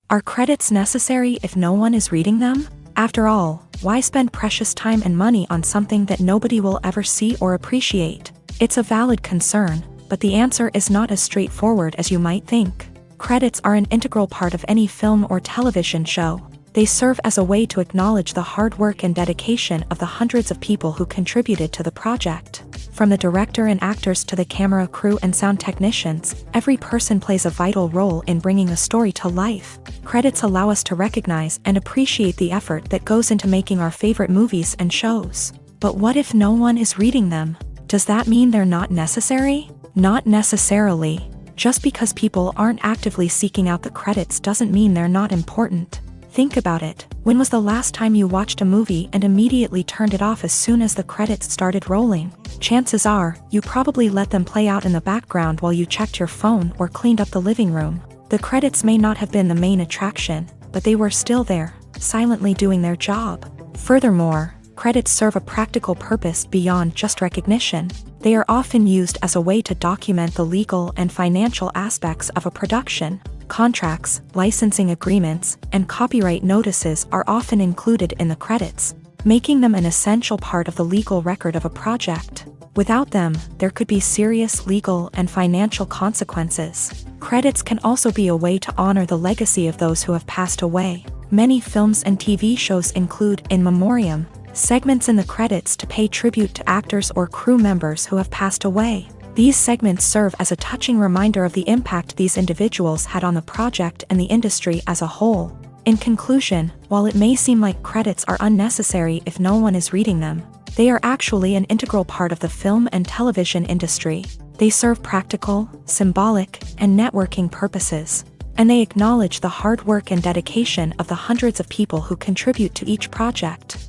Are credits necessary if no one is reading them? After all, why spend precious time and money on something that nobody will ever see or appreciate? It's a valid concern, but the answer is not as straightforward as you might think. Credits are an integral part of any film or television show. They serve as a way to acknowledge the hard work and dedication of the hundreds of people who contributed to the project. From the director and actors to the camera crew and sound technicians, every person plays a vital role in bringing a story to life. Credits allow us to recognize and appreciate the effort that goes into making our favorite movies and shows. But what if no one is reading them? Does that mean they're not necessary? Not necessarily. Just because people aren't actively seeking out the credits doesn't mean they're not important. Think about it. When was the last time you watched a movie and immediately turned it off as soon as the credits started rolling? Chances are, you probably let them play out in the background while you checked your phone or cleaned up the living room. The credits may not have been the main attraction, but they were still there, silently doing their job. Furthermore, credits serve a practical purpose beyond just recognition. They are often used as a way to document the legal and financial aspects of a production. Contracts, licensing agreements, and copyright notices are often included in the credits, making them an essential part of the legal record of a project. Without them, there could be serious legal and financial consequences. Credits can also be a way to honor the legacy of those who have passed away. Many films and TV shows include in memoriam segments in the credits to pay tribute to actors or crew members who have passed away. These segments serve as a touching reminder of the impact these individuals had on the project and the industry as a whole. In conclusion, while it may seem like credits are unnecessary if no one is reading them, they are actually an integral part of the film and television industry. They serve practical, symbolic, and networking purposes, and they acknowledge the hard work and dedication of the hundreds of people who contribute to each project.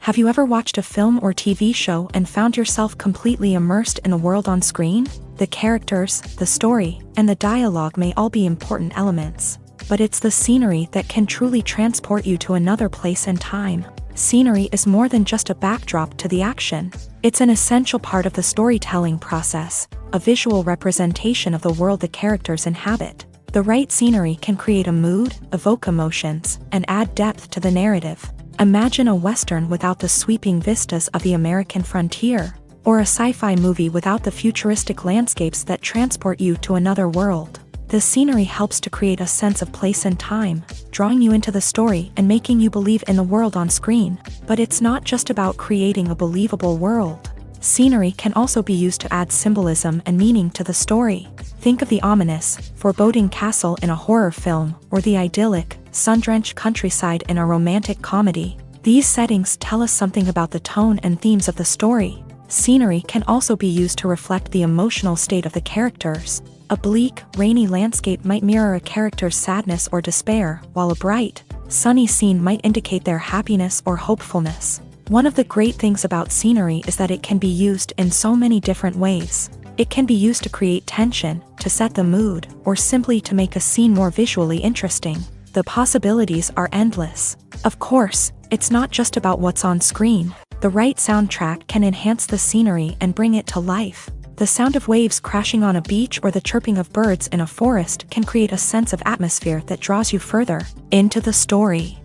Have you ever watched a film or TV show and found yourself completely immersed in the world on screen? The characters, the story, and the dialogue may all be important elements, but it's the scenery that can truly transport you to another place and time. Scenery is more than just a backdrop to the action. It's an essential part of the storytelling process, a visual representation of the world the characters inhabit. The right scenery can create a mood, evoke emotions, and add depth to the narrative. Imagine a Western without the sweeping vistas of the American frontier, or a sci-fi movie without the futuristic landscapes that transport you to another world. The scenery helps to create a sense of place and time, drawing you into the story and making you believe in the world on screen. But it's not just about creating a believable world. Scenery can also be used to add symbolism and meaning to the story. Think of the ominous, foreboding castle in a horror film, or the idyllic, sun-drenched countryside in a romantic comedy. These settings tell us something about the tone and themes of the story. Scenery can also be used to reflect the emotional state of the characters. A bleak, rainy landscape might mirror a character's sadness or despair, while a bright, sunny scene might indicate their happiness or hopefulness. One of the great things about scenery is that it can be used in so many different ways. It can be used to create tension, to set the mood, or simply to make a scene more visually interesting. The possibilities are endless. Of course, it's not just about what's on screen. The right soundtrack can enhance the scenery and bring it to life. The sound of waves crashing on a beach or the chirping of birds in a forest can create a sense of atmosphere that draws you further into the story.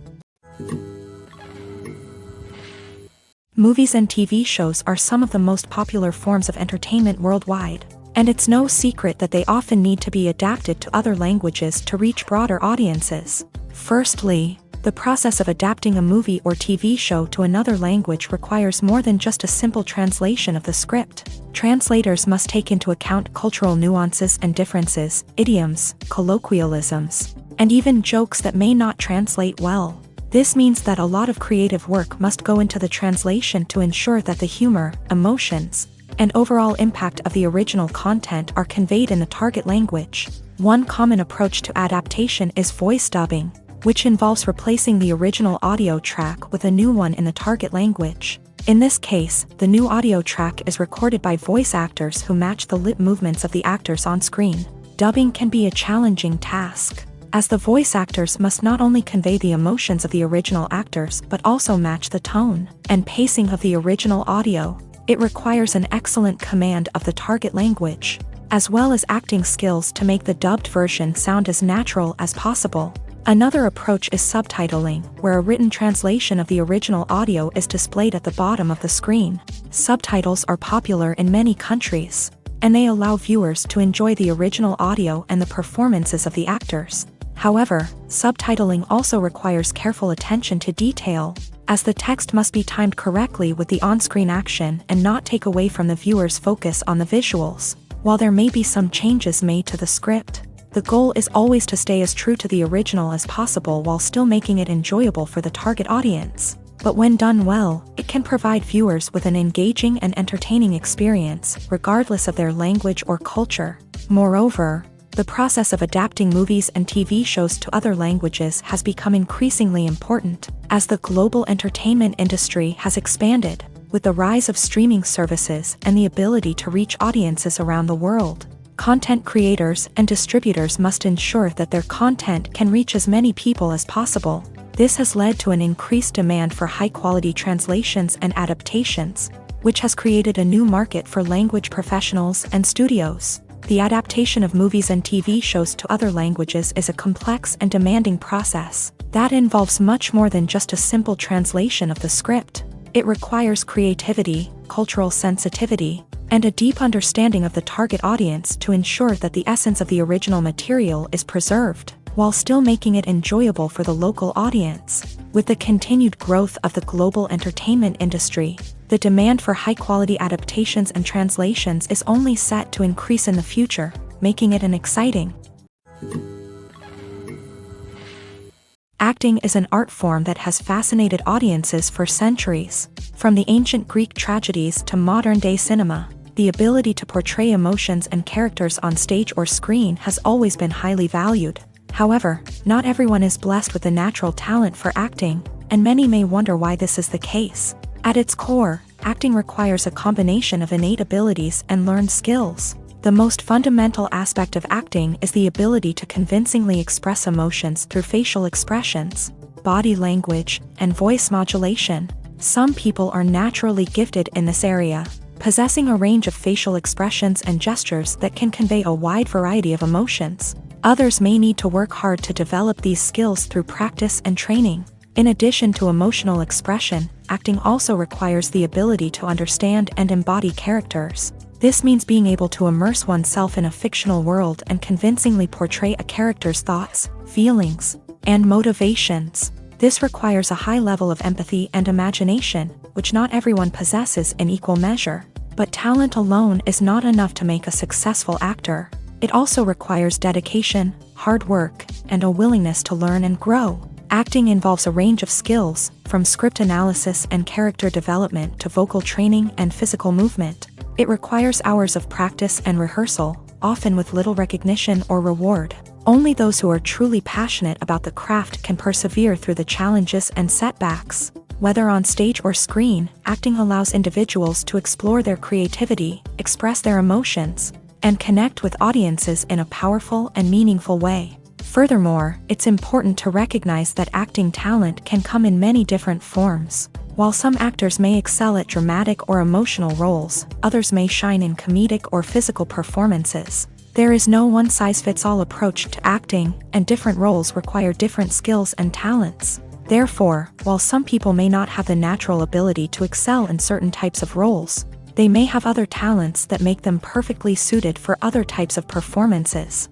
Movies and TV shows are some of the most popular forms of entertainment worldwide, and it's no secret that they often need to be adapted to other languages to reach broader audiences. Firstly, the process of adapting a movie or TV show to another language requires more than just a simple translation of the script. Translators must take into account cultural nuances and differences, idioms, colloquialisms, and even jokes that may not translate well. This means that a lot of creative work must go into the translation to ensure that the humor, emotions, and overall impact of the original content are conveyed in the target language. One common approach to adaptation is voice dubbing, which involves replacing the original audio track with a new one in the target language. In this case, the new audio track is recorded by voice actors who match the lip movements of the actors on screen. Dubbing can be a challenging task, as the voice actors must not only convey the emotions of the original actors but also match the tone and pacing of the original audio. It requires an excellent command of the target language, as well as acting skills to make the dubbed version sound as natural as possible. Another approach is subtitling, where a written translation of the original audio is displayed at the bottom of the screen. Subtitles are popular in many countries, and they allow viewers to enjoy the original audio and the performances of the actors. However, subtitling also requires careful attention to detail, as the text must be timed correctly with the on-screen action and not take away from the viewer's focus on the visuals. While there may be some changes made to the script, the goal is always to stay as true to the original as possible while still making it enjoyable for the target audience. But when done well, it can provide viewers with an engaging and entertaining experience, regardless of their language or culture. Moreover, the process of adapting movies and TV shows to other languages has become increasingly important, as the global entertainment industry has expanded, with the rise of streaming services and the ability to reach audiences around the world. Content creators and distributors must ensure that their content can reach as many people as possible. This has led to an increased demand for high-quality translations and adaptations, which has created a new market for language professionals and studios. The adaptation of movies and TV shows to other languages is a complex and demanding process that involves much more than just a simple translation of the script. It requires creativity, cultural sensitivity, and a deep understanding of the target audience to ensure that the essence of the original material is preserved, while still making it enjoyable for the local audience. With the continued growth of the global entertainment industry, the demand for high-quality adaptations and translations is only set to increase in the future, making it an exciting. Acting is an art form that has fascinated audiences for centuries. From the ancient Greek tragedies to modern-day cinema, the ability to portray emotions and characters on stage or screen has always been highly valued. However, not everyone is blessed with the natural talent for acting, and many may wonder why this is the case. At its core, acting requires a combination of innate abilities and learned skills. The most fundamental aspect of acting is the ability to convincingly express emotions through facial expressions, body language, and voice modulation. Some people are naturally gifted in this area, possessing a range of facial expressions and gestures that can convey a wide variety of emotions. Others may need to work hard to develop these skills through practice and training. In addition to emotional expression, acting also requires the ability to understand and embody characters. This means being able to immerse oneself in a fictional world and convincingly portray a character's thoughts, feelings, and motivations. This requires a high level of empathy and imagination, which not everyone possesses in equal measure. But talent alone is not enough to make a successful actor. It also requires dedication, hard work, and a willingness to learn and grow. Acting involves a range of skills, from script analysis and character development to vocal training and physical movement. It requires hours of practice and rehearsal, often with little recognition or reward. Only those who are truly passionate about the craft can persevere through the challenges and setbacks. Whether on stage or screen, acting allows individuals to explore their creativity, express their emotions, and connect with audiences in a powerful and meaningful way. Furthermore, it's important to recognize that acting talent can come in many different forms. While some actors may excel at dramatic or emotional roles, others may shine in comedic or physical performances. There is no one-size-fits-all approach to acting, and different roles require different skills and talents. Therefore, while some people may not have the natural ability to excel in certain types of roles, they may have other talents that make them perfectly suited for other types of performances.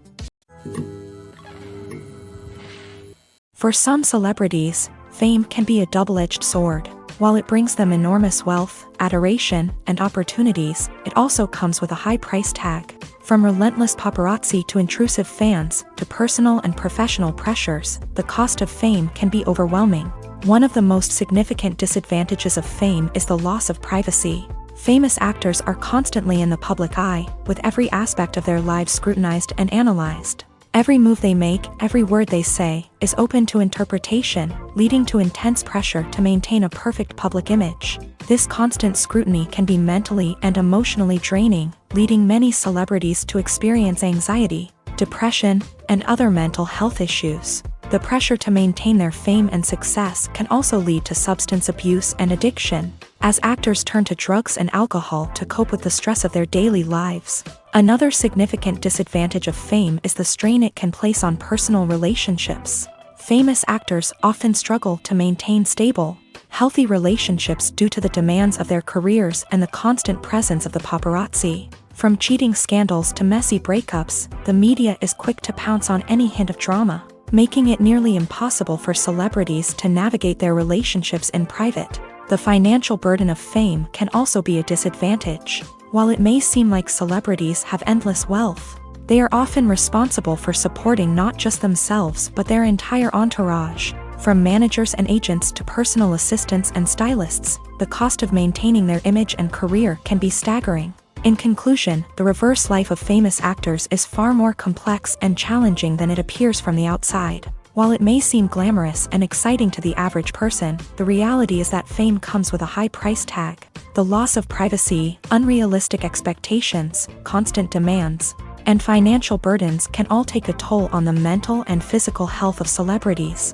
For some celebrities, fame can be a double-edged sword. While it brings them enormous wealth, adoration, and opportunities, it also comes with a high price tag. From relentless paparazzi to intrusive fans, to personal and professional pressures, the cost of fame can be overwhelming. One of the most significant disadvantages of fame is the loss of privacy. Famous actors are constantly in the public eye, with every aspect of their lives scrutinized and analyzed. Every move they make, every word they say, is open to interpretation, leading to intense pressure to maintain a perfect public image. This constant scrutiny can be mentally and emotionally draining, leading many celebrities to experience anxiety, depression, and other mental health issues. The pressure to maintain their fame and success can also lead to substance abuse and addiction, as actors turn to drugs and alcohol to cope with the stress of their daily lives. Another significant disadvantage of fame is the strain it can place on personal relationships. Famous actors often struggle to maintain stable, healthy relationships due to the demands of their careers and the constant presence of the paparazzi. From cheating scandals to messy breakups, the media is quick to pounce on any hint of drama, making it nearly impossible for celebrities to navigate their relationships in private. The financial burden of fame can also be a disadvantage. While it may seem like celebrities have endless wealth, they are often responsible for supporting not just themselves but their entire entourage. From managers and agents to personal assistants and stylists, the cost of maintaining their image and career can be staggering. In conclusion, the reverse life of famous actors is far more complex and challenging than it appears from the outside. While it may seem glamorous and exciting to the average person, the reality is that fame comes with a high price tag. The loss of privacy, unrealistic expectations, constant demands, and financial burdens can all take a toll on the mental and physical health of celebrities.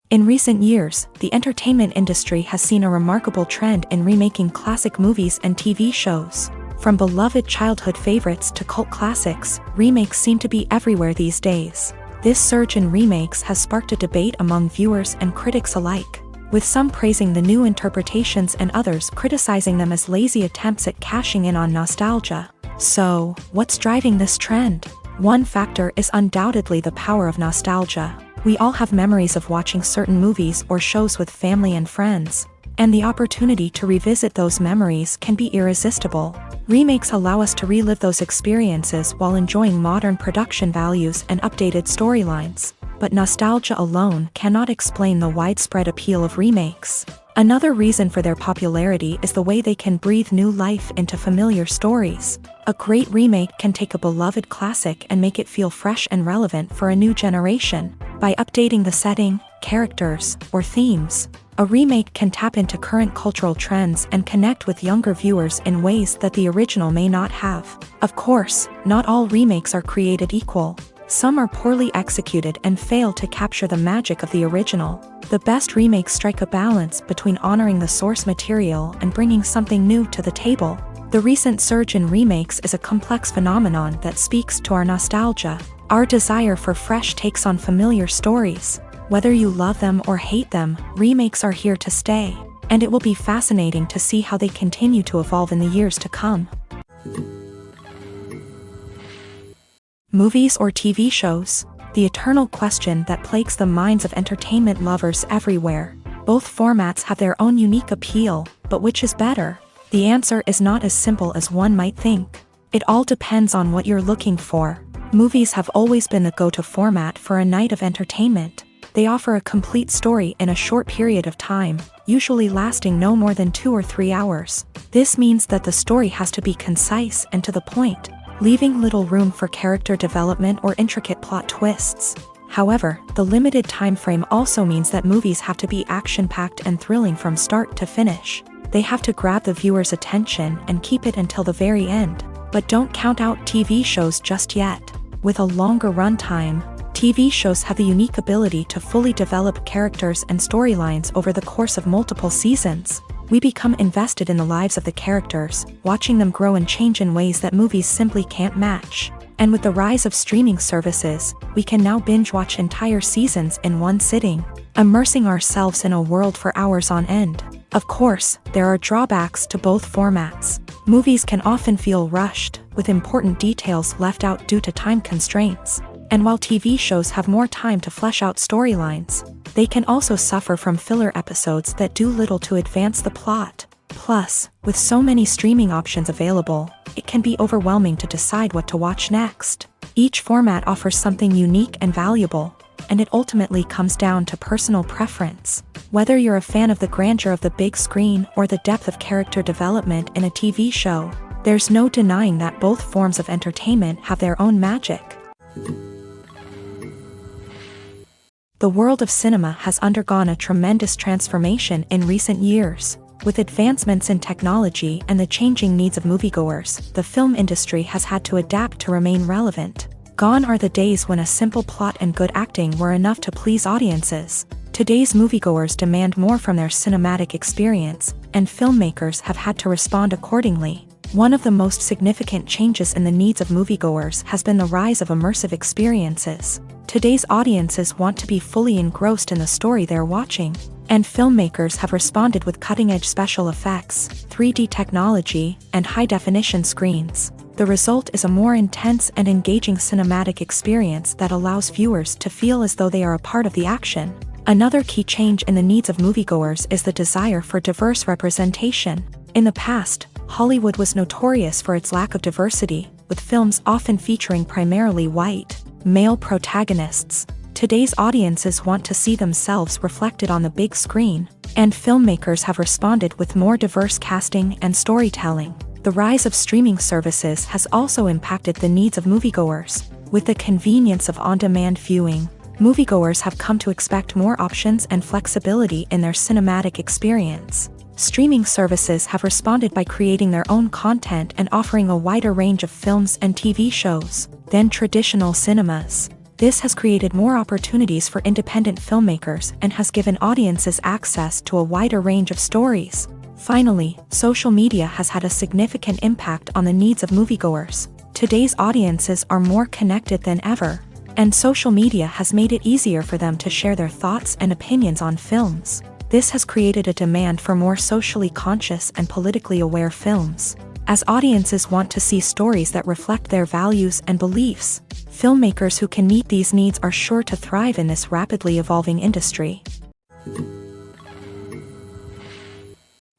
In recent years, the entertainment industry has seen a remarkable trend in remaking classic movies and TV shows. From beloved childhood favorites to cult classics, remakes seem to be everywhere these days. This surge in remakes has sparked a debate among viewers and critics alike, with some praising the new interpretations and others criticizing them as lazy attempts at cashing in on nostalgia. So, what's driving this trend? One factor is undoubtedly the power of nostalgia. We all have memories of watching certain movies or shows with family and friends, and the opportunity to revisit those memories can be irresistible. Remakes allow us to relive those experiences while enjoying modern production values and updated storylines. But nostalgia alone cannot explain the widespread appeal of remakes. Another reason for their popularity is the way they can breathe new life into familiar stories. A great remake can take a beloved classic and make it feel fresh and relevant for a new generation. By updating the setting, characters, or themes. A remake can tap into current cultural trends and connect with younger viewers in ways that the original may not have. Of course, not all remakes are created equal. Some are poorly executed and fail to capture the magic of the original. The best remakes strike a balance between honoring the source material and bringing something new to the table. The recent surge in remakes is a complex phenomenon that speaks to our nostalgia, our desire for fresh takes on familiar stories. Whether you love them or hate them, remakes are here to stay, and it will be fascinating to see how they continue to evolve in the years to come. Movies or TV shows? The eternal question that plagues the minds of entertainment lovers everywhere. Both formats have their own unique appeal, but which is better? The answer is not as simple as one might think. It all depends on what you're looking for. Movies have always been the go-to format for a night of entertainment. They offer a complete story in a short period of time, usually lasting no more than 2 or 3 hours. This means that the story has to be concise and to the point, leaving little room for character development or intricate plot twists. However, the limited time frame also means that movies have to be action-packed and thrilling from start to finish. They have to grab the viewer's attention and keep it until the very end. But don't count out TV shows just yet. With a longer runtime, TV shows have the unique ability to fully develop characters and storylines over the course of multiple seasons. We become invested in the lives of the characters, watching them grow and change in ways that movies simply can't match. And with the rise of streaming services, we can now binge-watch entire seasons in one sitting, immersing ourselves in a world for hours on end. Of course, there are drawbacks to both formats. Movies can often feel rushed, with important details left out due to time constraints. And while TV shows have more time to flesh out storylines, they can also suffer from filler episodes that do little to advance the plot. Plus, with so many streaming options available, it can be overwhelming to decide what to watch next. Each format offers something unique and valuable, and it ultimately comes down to personal preference. Whether you're a fan of the grandeur of the big screen or the depth of character development in a TV show, there's no denying that both forms of entertainment have their own magic. The world of cinema has undergone a tremendous transformation in recent years. With advancements in technology and the changing needs of moviegoers, the film industry has had to adapt to remain relevant. Gone are the days when a simple plot and good acting were enough to please audiences. Today's moviegoers demand more from their cinematic experience, and filmmakers have had to respond accordingly. One of the most significant changes in the needs of moviegoers has been the rise of immersive experiences. Today's audiences want to be fully engrossed in the story they're watching, and filmmakers have responded with cutting-edge special effects, 3D technology, and high-definition screens. The result is a more intense and engaging cinematic experience that allows viewers to feel as though they are a part of the action. Another key change in the needs of moviegoers is the desire for diverse representation. In the past, Hollywood was notorious for its lack of diversity, with films often featuring primarily white, male protagonists. Today's audiences want to see themselves reflected on the big screen, and filmmakers have responded with more diverse casting and storytelling. The rise of streaming services has also impacted the needs of moviegoers. With the convenience of on-demand viewing, moviegoers have come to expect more options and flexibility in their cinematic experience. Streaming services have responded by creating their own content and offering a wider range of films and TV shows than traditional cinemas. This has created more opportunities for independent filmmakers and has given audiences access to a wider range of stories. Finally, social media has had a significant impact on the needs of moviegoers. Today's audiences are more connected than ever, and social media has made it easier for them to share their thoughts and opinions on films. This has created a demand for more socially conscious and politically aware films. As audiences want to see stories that reflect their values and beliefs, filmmakers who can meet these needs are sure to thrive in this rapidly evolving industry.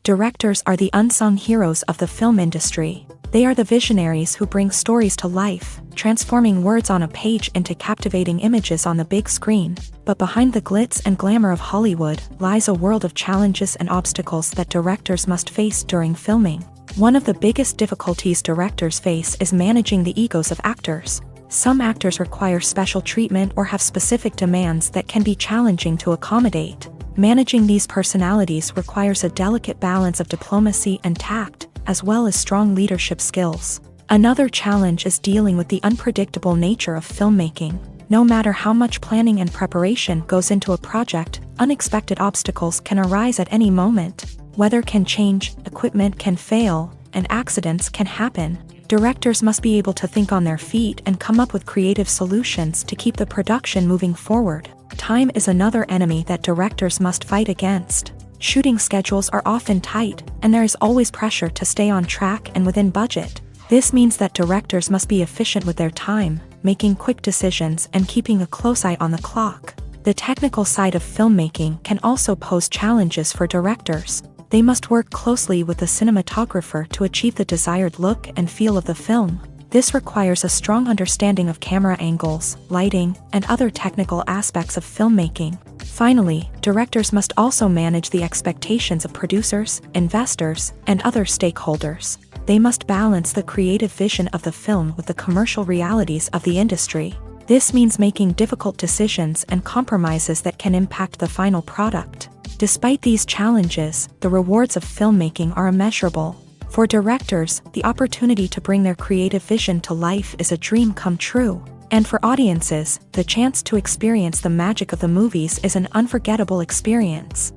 Directors are the unsung heroes of the film industry. They are the visionaries who bring stories to life, transforming words on a page into captivating images on the big screen. But behind the glitz and glamour of Hollywood lies a world of challenges and obstacles that directors must face during filming. One of the biggest difficulties directors face is managing the egos of actors. Some actors require special treatment or have specific demands that can be challenging to accommodate. Managing these personalities requires a delicate balance of diplomacy and tact, as well as strong leadership skills. Another challenge is dealing with the unpredictable nature of filmmaking. No matter how much planning and preparation goes into a project, unexpected obstacles can arise at any moment. Weather can change, equipment can fail, and accidents can happen. Directors must be able to think on their feet and come up with creative solutions to keep the production moving forward. Time is another enemy that directors must fight against. Shooting schedules are often tight, and there is always pressure to stay on track and within budget. This means that directors must be efficient with their time, making quick decisions and keeping a close eye on the clock. The technical side of filmmaking can also pose challenges for directors. They must work closely with the cinematographer to achieve the desired look and feel of the film. This requires a strong understanding of camera angles, lighting, and other technical aspects of filmmaking. Finally, directors must also manage the expectations of producers, investors, and other stakeholders. They must balance the creative vision of the film with the commercial realities of the industry. This means making difficult decisions and compromises that can impact the final product. Despite these challenges, the rewards of filmmaking are immeasurable. For directors, the opportunity to bring their creative vision to life is a dream come true. And for audiences, the chance to experience the magic of the movies is an unforgettable experience.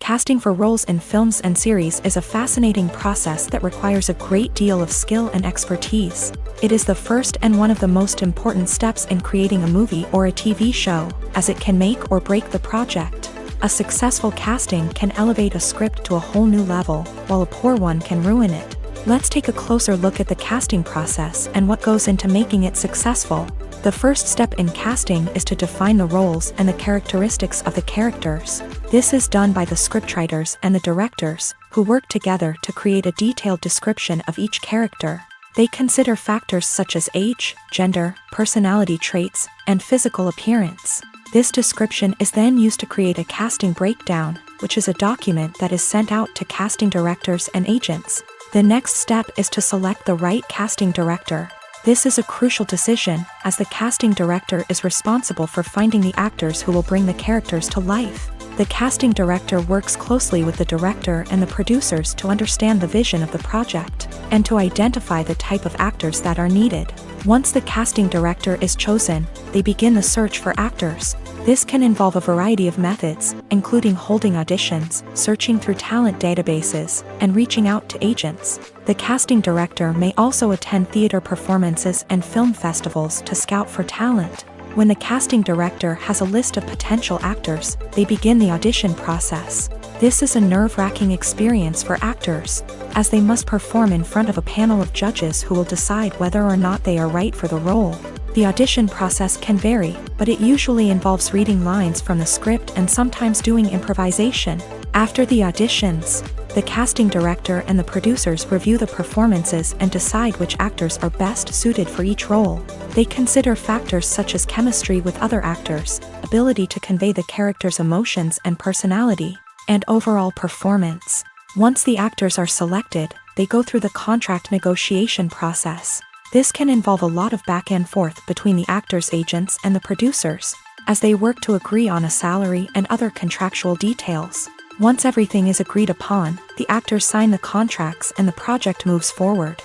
Casting for roles in films and series is a fascinating process that requires a great deal of skill and expertise. It is the first and one of the most important steps in creating a movie or a TV show, as it can make or break the project. A successful casting can elevate a script to a whole new level, while a poor one can ruin it. Let's take a closer look at the casting process and what goes into making it successful. The first step in casting is to define the roles and the characteristics of the characters. This is done by the scriptwriters and the directors, who work together to create a detailed description of each character. They consider factors such as age, gender, personality traits, and physical appearance. This description is then used to create a casting breakdown, which is a document that is sent out to casting directors and agents. The next step is to select the right casting director. This is a crucial decision, as the casting director is responsible for finding the actors who will bring the characters to life. The casting director works closely with the director and the producers to understand the vision of the project, and to identify the type of actors that are needed. Once the casting director is chosen, they begin the search for actors. This can involve a variety of methods, including holding auditions, searching through talent databases, and reaching out to agents. The casting director may also attend theater performances and film festivals to scout for talent. When the casting director has a list of potential actors, they begin the audition process. This is a nerve-wracking experience for actors, as they must perform in front of a panel of judges who will decide whether or not they are right for the role. The audition process can vary, but it usually involves reading lines from the script and sometimes doing improvisation. After the auditions, the casting director and the producers review the performances and decide which actors are best suited for each role. They consider factors such as chemistry with other actors, ability to convey the character's emotions and personality, and overall performance. Once the actors are selected, they go through the contract negotiation process. This can involve a lot of back and forth between the actors' agents and the producers, as they work to agree on a salary and other contractual details. Once everything is agreed upon, the actors sign the contracts and the project moves forward.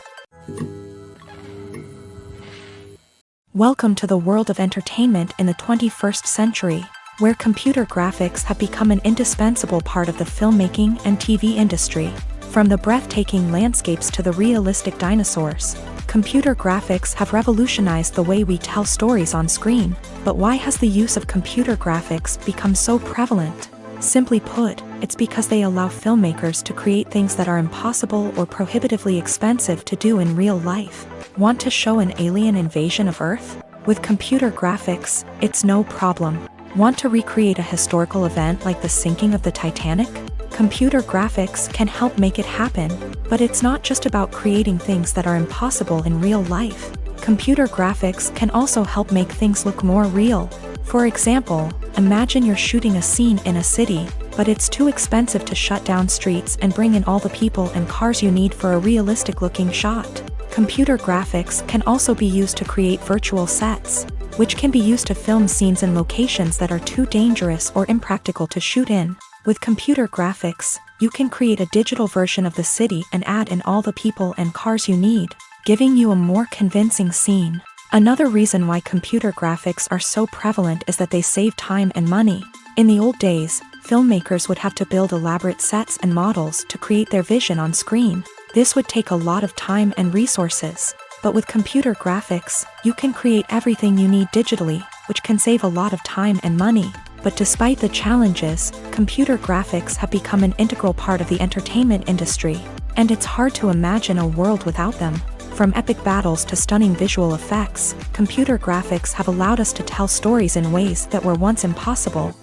Welcome to the world of entertainment in the 21st century, where computer graphics have become an indispensable part of the filmmaking and TV industry. From the breathtaking landscapes to the realistic dinosaurs, computer graphics have revolutionized the way we tell stories on screen. But why has the use of computer graphics become so prevalent? Simply put, it's because they allow filmmakers to create things that are impossible or prohibitively expensive to do in real life. Want to show an alien invasion of Earth? With computer graphics, it's no problem. Want to recreate a historical event like the sinking of the Titanic? Computer graphics can help make it happen, but it's not just about creating things that are impossible in real life. Computer graphics can also help make things look more real. For example, imagine you're shooting a scene in a city, but it's too expensive to shut down streets and bring in all the people and cars you need for a realistic-looking shot. Computer graphics can also be used to create virtual sets, which can be used to film scenes in locations that are too dangerous or impractical to shoot in. With computer graphics, you can create a digital version of the city and add in all the people and cars you need, giving you a more convincing scene. Another reason why computer graphics are so prevalent is that they save time and money. In the old days, filmmakers would have to build elaborate sets and models to create their vision on screen. This would take a lot of time and resources. But with computer graphics, you can create everything you need digitally, which can save a lot of time and money. But despite the challenges, computer graphics have become an integral part of the entertainment industry, and it's hard to imagine a world without them. From epic battles to stunning visual effects, computer graphics have allowed us to tell stories in ways that were once impossible.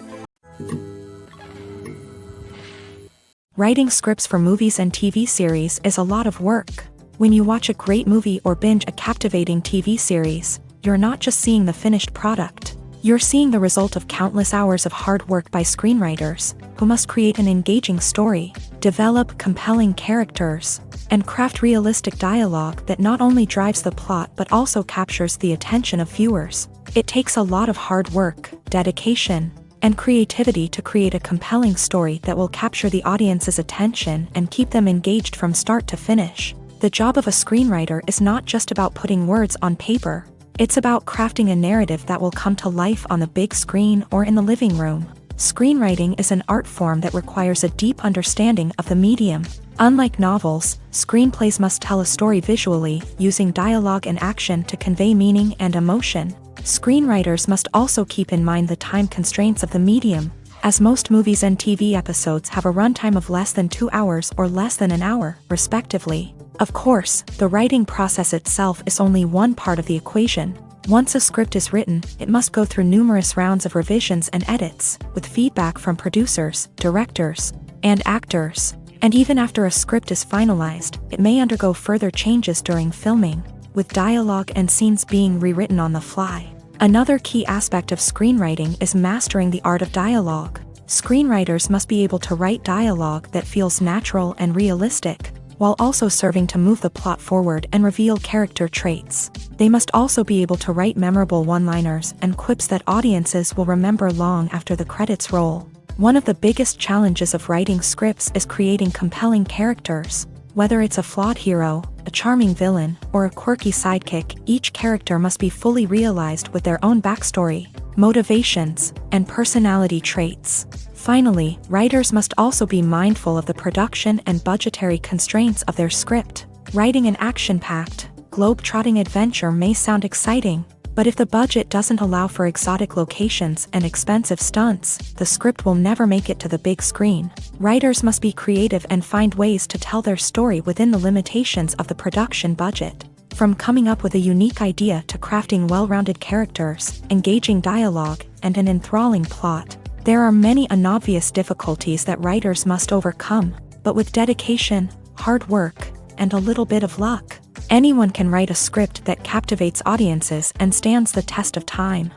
Writing scripts for movies and TV series is a lot of work. When you watch a great movie or binge a captivating TV series, you're not just seeing the finished product. You're seeing the result of countless hours of hard work by screenwriters, who must create an engaging story, develop compelling characters, and craft realistic dialogue that not only drives the plot but also captures the attention of viewers. It takes a lot of hard work, dedication, and creativity to create a compelling story that will capture the audience's attention and keep them engaged from start to finish. The job of a screenwriter is not just about putting words on paper. It's about crafting a narrative that will come to life on the big screen or in the living room. Screenwriting is an art form that requires a deep understanding of the medium. Unlike novels, screenplays must tell a story visually, using dialogue and action to convey meaning and emotion. Screenwriters must also keep in mind the time constraints of the medium, as most movies and TV episodes have a runtime of less than 2 hours or less than an hour, respectively. Of course, the writing process itself is only one part of the equation. Once a script is written, it must go through numerous rounds of revisions and edits, with feedback from producers, directors, and actors. And even after a script is finalized, it may undergo further changes during filming, with dialogue and scenes being rewritten on the fly. Another key aspect of screenwriting is mastering the art of dialogue. Screenwriters must be able to write dialogue that feels natural and realistic, while also serving to move the plot forward and reveal character traits. They must also be able to write memorable one-liners and quips that audiences will remember long after the credits roll. One of the biggest challenges of writing scripts is creating compelling characters. Whether it's a flawed hero, a charming villain, or a quirky sidekick, each character must be fully realized with their own backstory, motivations, and personality traits. Finally, writers must also be mindful of the production and budgetary constraints of their script. Writing an action-packed, globe-trotting adventure may sound exciting, but if the budget doesn't allow for exotic locations and expensive stunts, the script will never make it to the big screen. Writers must be creative and find ways to tell their story within the limitations of the production budget. From coming up with a unique idea to crafting well-rounded characters, engaging dialogue, and an enthralling plot, there are many unobvious difficulties that writers must overcome, but with dedication, hard work, and a little bit of luck, anyone can write a script that captivates audiences and stands the test of time.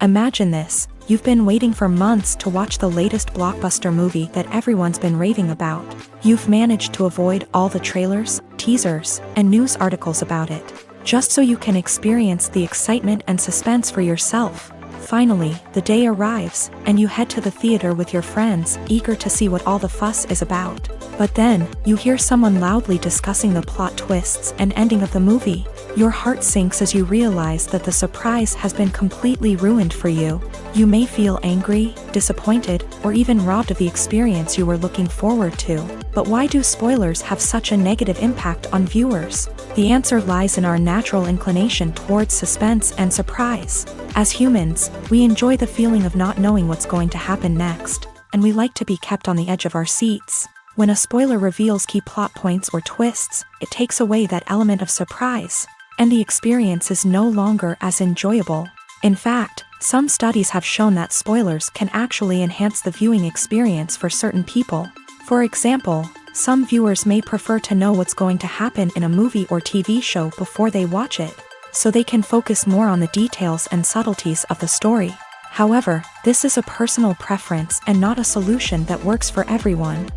Imagine this: you've been waiting for months to watch the latest blockbuster movie that everyone's been raving about. You've managed to avoid all the trailers, teasers, and news articles about it, just so you can experience the excitement and suspense for yourself. Finally, the day arrives, and you head to the theater with your friends, eager to see what all the fuss is about. But then, you hear someone loudly discussing the plot twists and ending of the movie. Your heart sinks as you realize that the surprise has been completely ruined for you. You may feel angry, disappointed, or even robbed of the experience you were looking forward to. But why do spoilers have such a negative impact on viewers? The answer lies in our natural inclination towards suspense and surprise. As humans, we enjoy the feeling of not knowing what's going to happen next, and we like to be kept on the edge of our seats. When a spoiler reveals key plot points or twists, it takes away that element of surprise, and the experience is no longer as enjoyable. In fact, some studies have shown that spoilers can actually enhance the viewing experience for certain people. For example, some viewers may prefer to know what's going to happen in a movie or TV show before they watch it, so they can focus more on the details and subtleties of the story. However, this is a personal preference and not a solution that works for everyone.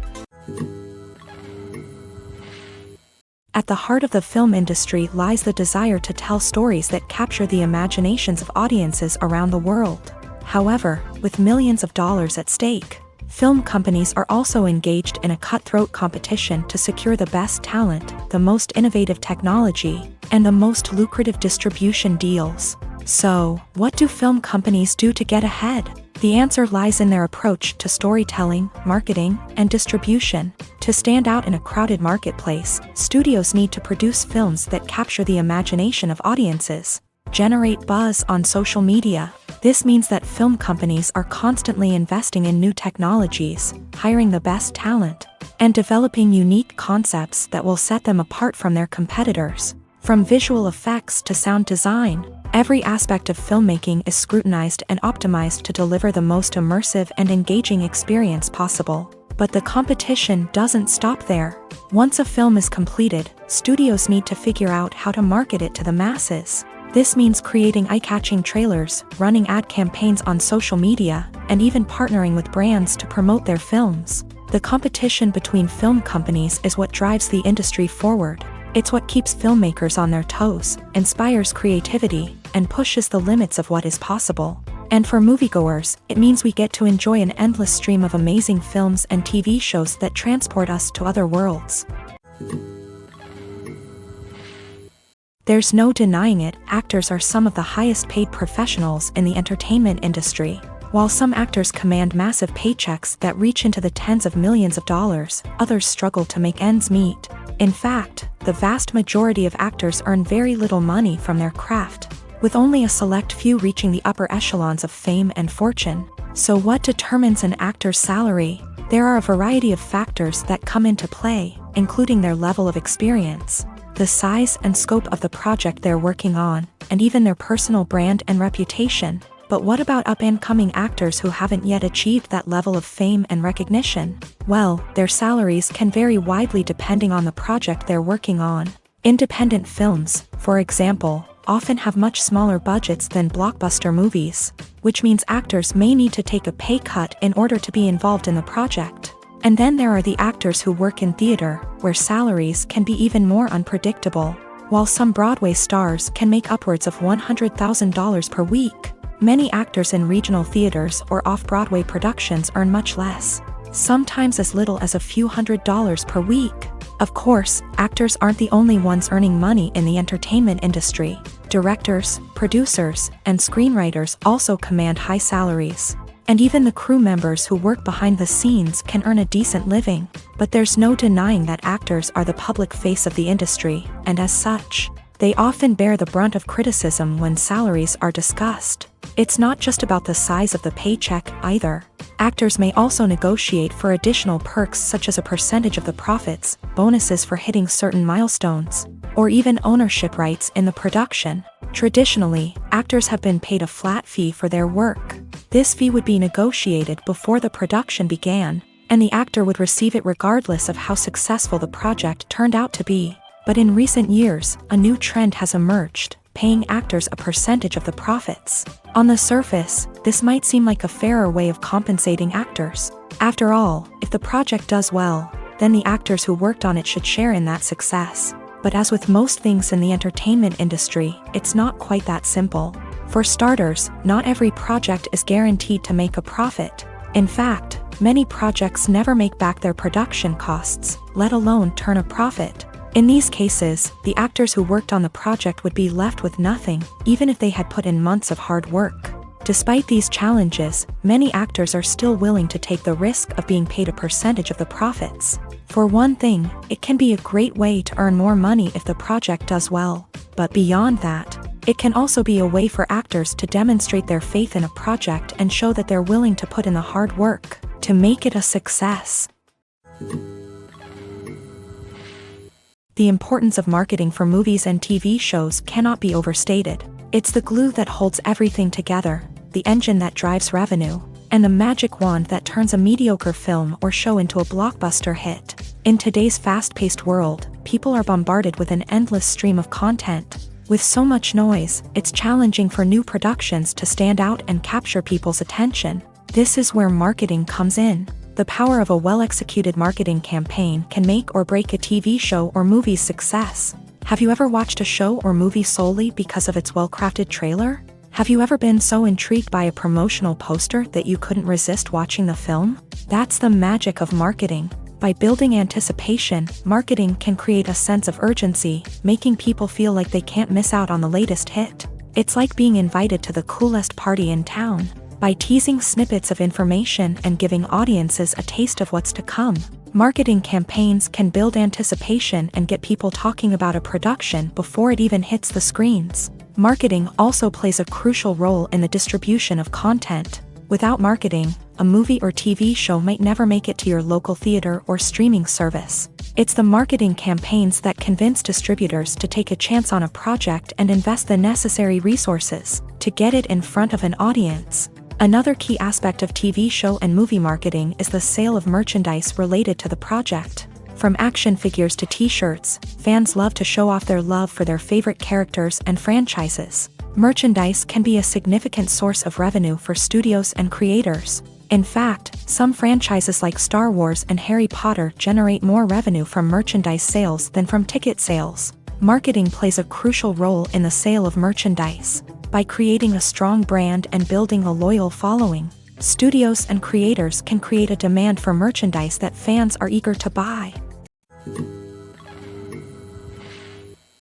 At the heart of the film industry lies the desire to tell stories that capture the imaginations of audiences around the world. However, with millions of dollars at stake, film companies are also engaged in a cutthroat competition to secure the best talent, the most innovative technology, and the most lucrative distribution deals. So, what do film companies do to get ahead? The answer lies in their approach to storytelling, marketing, and distribution. To stand out in a crowded marketplace, studios need to produce films that capture the imagination of audiences, generate buzz on social media. This means that film companies are constantly investing in new technologies, hiring the best talent, and developing unique concepts that will set them apart from their competitors. From visual effects to sound design, every aspect of filmmaking is scrutinized and optimized to deliver the most immersive and engaging experience possible. But the competition doesn't stop there. Once a film is completed, studios need to figure out how to market it to the masses. This means creating eye-catching trailers, running ad campaigns on social media, and even partnering with brands to promote their films. The competition between film companies is what drives the industry forward. It's what keeps filmmakers on their toes, inspires creativity, and pushes the limits of what is possible. And for moviegoers, it means we get to enjoy an endless stream of amazing films and TV shows that transport us to other worlds. There's no denying it, actors are some of the highest paid professionals in the entertainment industry. While some actors command massive paychecks that reach into the tens of millions of dollars, others struggle to make ends meet. In fact, the vast majority of actors earn very little money from their craft, with only a select few reaching the upper echelons of fame and fortune. So what determines an actor's salary? There are a variety of factors that come into play, including their level of experience, the size and scope of the project they're working on, and even their personal brand and reputation. But what about up-and-coming actors who haven't yet achieved that level of fame and recognition? Well, their salaries can vary widely depending on the project they're working on. Independent films, for example, often have much smaller budgets than blockbuster movies, which means actors may need to take a pay cut in order to be involved in the project. And then there are the actors who work in theater, where salaries can be even more unpredictable. While some Broadway stars can make upwards of $100,000 per week, many actors in regional theaters or off-Broadway productions earn much less, sometimes as little as a few $100s per week. Of course, actors aren't the only ones earning money in the entertainment industry. Directors, producers, and screenwriters also command high salaries. And even the crew members who work behind the scenes can earn a decent living. But there's no denying that actors are the public face of the industry, and as such, they often bear the brunt of criticism when salaries are discussed. It's not just about the size of the paycheck either. Actors may also negotiate for additional perks such as a percentage of the profits, bonuses for hitting certain milestones, or even ownership rights in the production. Traditionally, actors have been paid a flat fee for their work. This fee would be negotiated before the production began, and the actor would receive it regardless of how successful the project turned out to be. But in recent years, a new trend has emerged, paying actors a percentage of the profits. On the surface, this might seem like a fairer way of compensating actors. After all, if the project does well, then the actors who worked on it should share in that success. But as with most things in the entertainment industry, it's not quite that simple. For starters, not every project is guaranteed to make a profit. In fact, many projects never make back their production costs, let alone turn a profit. In these cases, the actors who worked on the project would be left with nothing, even if they had put in months of hard work. Despite these challenges, many actors are still willing to take the risk of being paid a percentage of the profits. For one thing, it can be a great way to earn more money if the project does well. But beyond that, it can also be a way for actors to demonstrate their faith in a project and show that they're willing to put in the hard work to make it a success. The importance of marketing for movies and TV shows cannot be overstated. It's the glue that holds everything together, the engine that drives revenue, and the magic wand that turns a mediocre film or show into a blockbuster hit. In today's fast-paced world, people are bombarded with an endless stream of content. With so much noise, it's challenging for new productions to stand out and capture people's attention. This is where marketing comes in. The power of a well-executed marketing campaign can make or break a TV show or movie's success. Have you ever watched a show or movie solely because of its well-crafted trailer? Have you ever been so intrigued by a promotional poster that you couldn't resist watching the film? That's the magic of marketing. By building anticipation, marketing can create a sense of urgency, making people feel like they can't miss out on the latest hit. It's like being invited to the coolest party in town. By teasing snippets of information and giving audiences a taste of what's to come, marketing campaigns can build anticipation and get people talking about a production before it even hits the screens. Marketing also plays a crucial role in the distribution of content. Without marketing, a movie or TV show might never make it to your local theater or streaming service. It's the marketing campaigns that convince distributors to take a chance on a project and invest the necessary resources to get it in front of an audience. Another key aspect of TV show and movie marketing is the sale of merchandise related to the project. From action figures to t-shirts, fans love to show off their love for their favorite characters and franchises. Merchandise can be a significant source of revenue for studios and creators. In fact, some franchises like Star Wars and Harry Potter generate more revenue from merchandise sales than from ticket sales. Marketing plays a crucial role in the sale of merchandise. By creating a strong brand and building a loyal following, studios and creators can create a demand for merchandise that fans are eager to buy.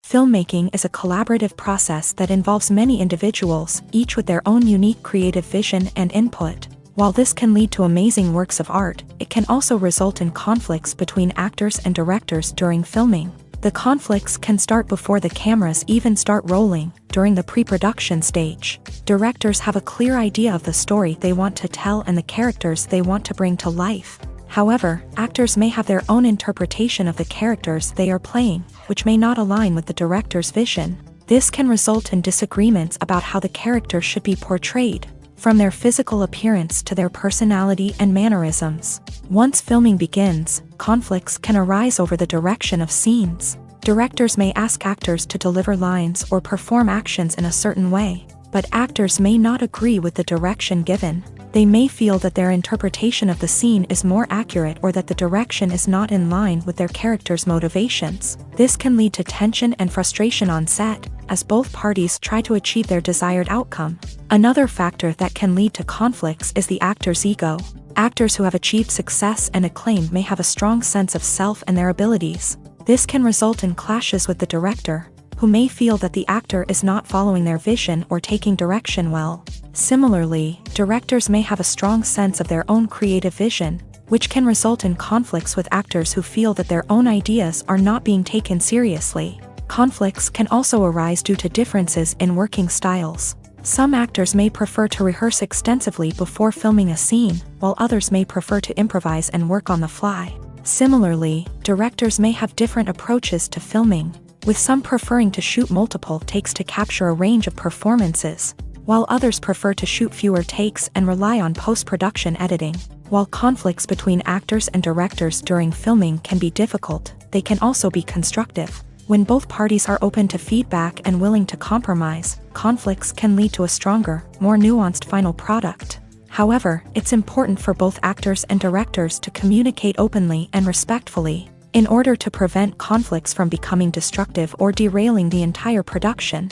Filmmaking is a collaborative process that involves many individuals, each with their own unique creative vision and input. While this can lead to amazing works of art, it can also result in conflicts between actors and directors during filming. The conflicts can start before the cameras even start rolling, during the pre-production stage. Directors have a clear idea of the story they want to tell and the characters they want to bring to life. However, actors may have their own interpretation of the characters they are playing, which may not align with the director's vision. This can result in disagreements about how the character should be portrayed, from their physical appearance to their personality and mannerisms. Once filming begins, conflicts can arise over the direction of scenes. Directors may ask actors to deliver lines or perform actions in a certain way, but actors may not agree with the direction given. They may feel that their interpretation of the scene is more accurate or that the direction is not in line with their character's motivations. This can lead to tension and frustration on set, as both parties try to achieve their desired outcome. Another factor that can lead to conflicts is the actor's ego. Actors who have achieved success and acclaim may have a strong sense of self and their abilities. This can result in clashes with the director, who may feel that the actor is not following their vision or taking direction well. Similarly, directors may have a strong sense of their own creative vision, which can result in conflicts with actors who feel that their own ideas are not being taken seriously. Conflicts can also arise due to differences in working styles. Some actors may prefer to rehearse extensively before filming a scene, while others may prefer to improvise and work on the fly. Similarly, directors may have different approaches to filming, with some preferring to shoot multiple takes to capture a range of performances, while others prefer to shoot fewer takes and rely on post-production editing. While conflicts between actors and directors during filming can be difficult, they can also be constructive. When both parties are open to feedback and willing to compromise, conflicts can lead to a stronger, more nuanced final product. However, it's important for both actors and directors to communicate openly and respectfully, in order to prevent conflicts from becoming destructive or derailing the entire production.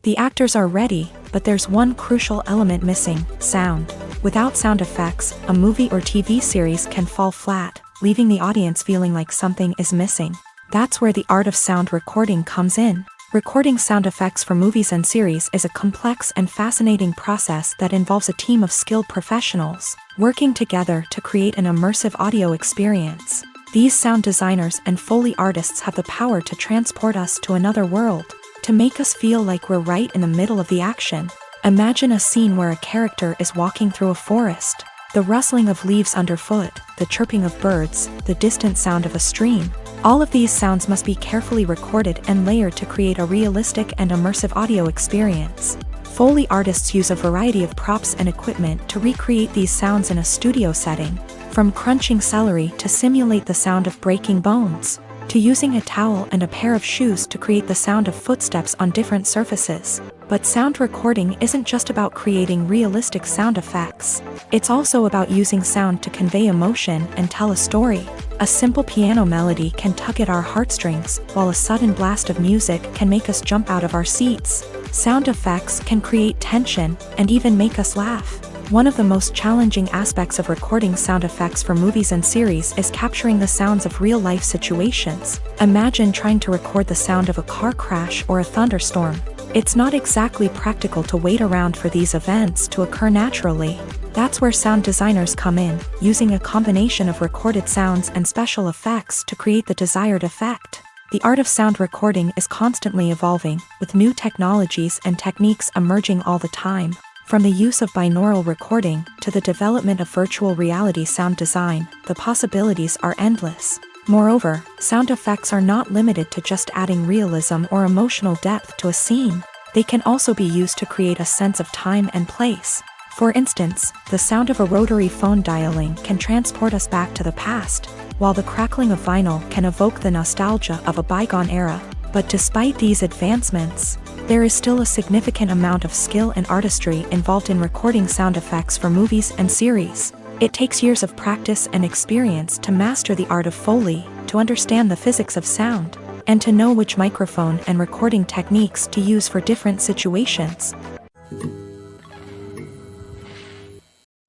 The actors are ready, but there's one crucial element missing: sound. Without sound effects, a movie or TV series can fall flat, leaving the audience feeling like something is missing. That's where the art of sound recording comes in. Recording sound effects for movies and series is a complex and fascinating process that involves a team of skilled professionals working together to create an immersive audio experience. These sound designers and Foley artists have the power to transport us to another world, to make us feel like we're right in the middle of the action. Imagine a scene where a character is walking through a forest. The rustling of leaves underfoot, the chirping of birds, the distant sound of a stream. All of these sounds must be carefully recorded and layered to create a realistic and immersive audio experience. Foley artists use a variety of props and equipment to recreate these sounds in a studio setting, from crunching celery to simulate the sound of breaking bones, to using a towel and a pair of shoes to create the sound of footsteps on different surfaces. But sound recording isn't just about creating realistic sound effects. It's also about using sound to convey emotion and tell a story. A simple piano melody can tug at our heartstrings, while a sudden blast of music can make us jump out of our seats. Sound effects can create tension and even make us laugh. One of the most challenging aspects of recording sound effects for movies and series is capturing the sounds of real-life situations. Imagine trying to record the sound of a car crash or a thunderstorm. It's not exactly practical to wait around for these events to occur naturally. That's where sound designers come in, using a combination of recorded sounds and special effects to create the desired effect. The art of sound recording is constantly evolving, with new technologies and techniques emerging all the time. From the use of binaural recording to the development of virtual reality sound design, the possibilities are endless. Moreover, sound effects are not limited to just adding realism or emotional depth to a scene. They can also be used to create a sense of time and place. For instance, the sound of a rotary phone dialing can transport us back to the past, while the crackling of vinyl can evoke the nostalgia of a bygone era. But despite these advancements, there is still a significant amount of skill and artistry involved in recording sound effects for movies and series. It takes years of practice and experience to master the art of Foley, to understand the physics of sound, and to know which microphone and recording techniques to use for different situations.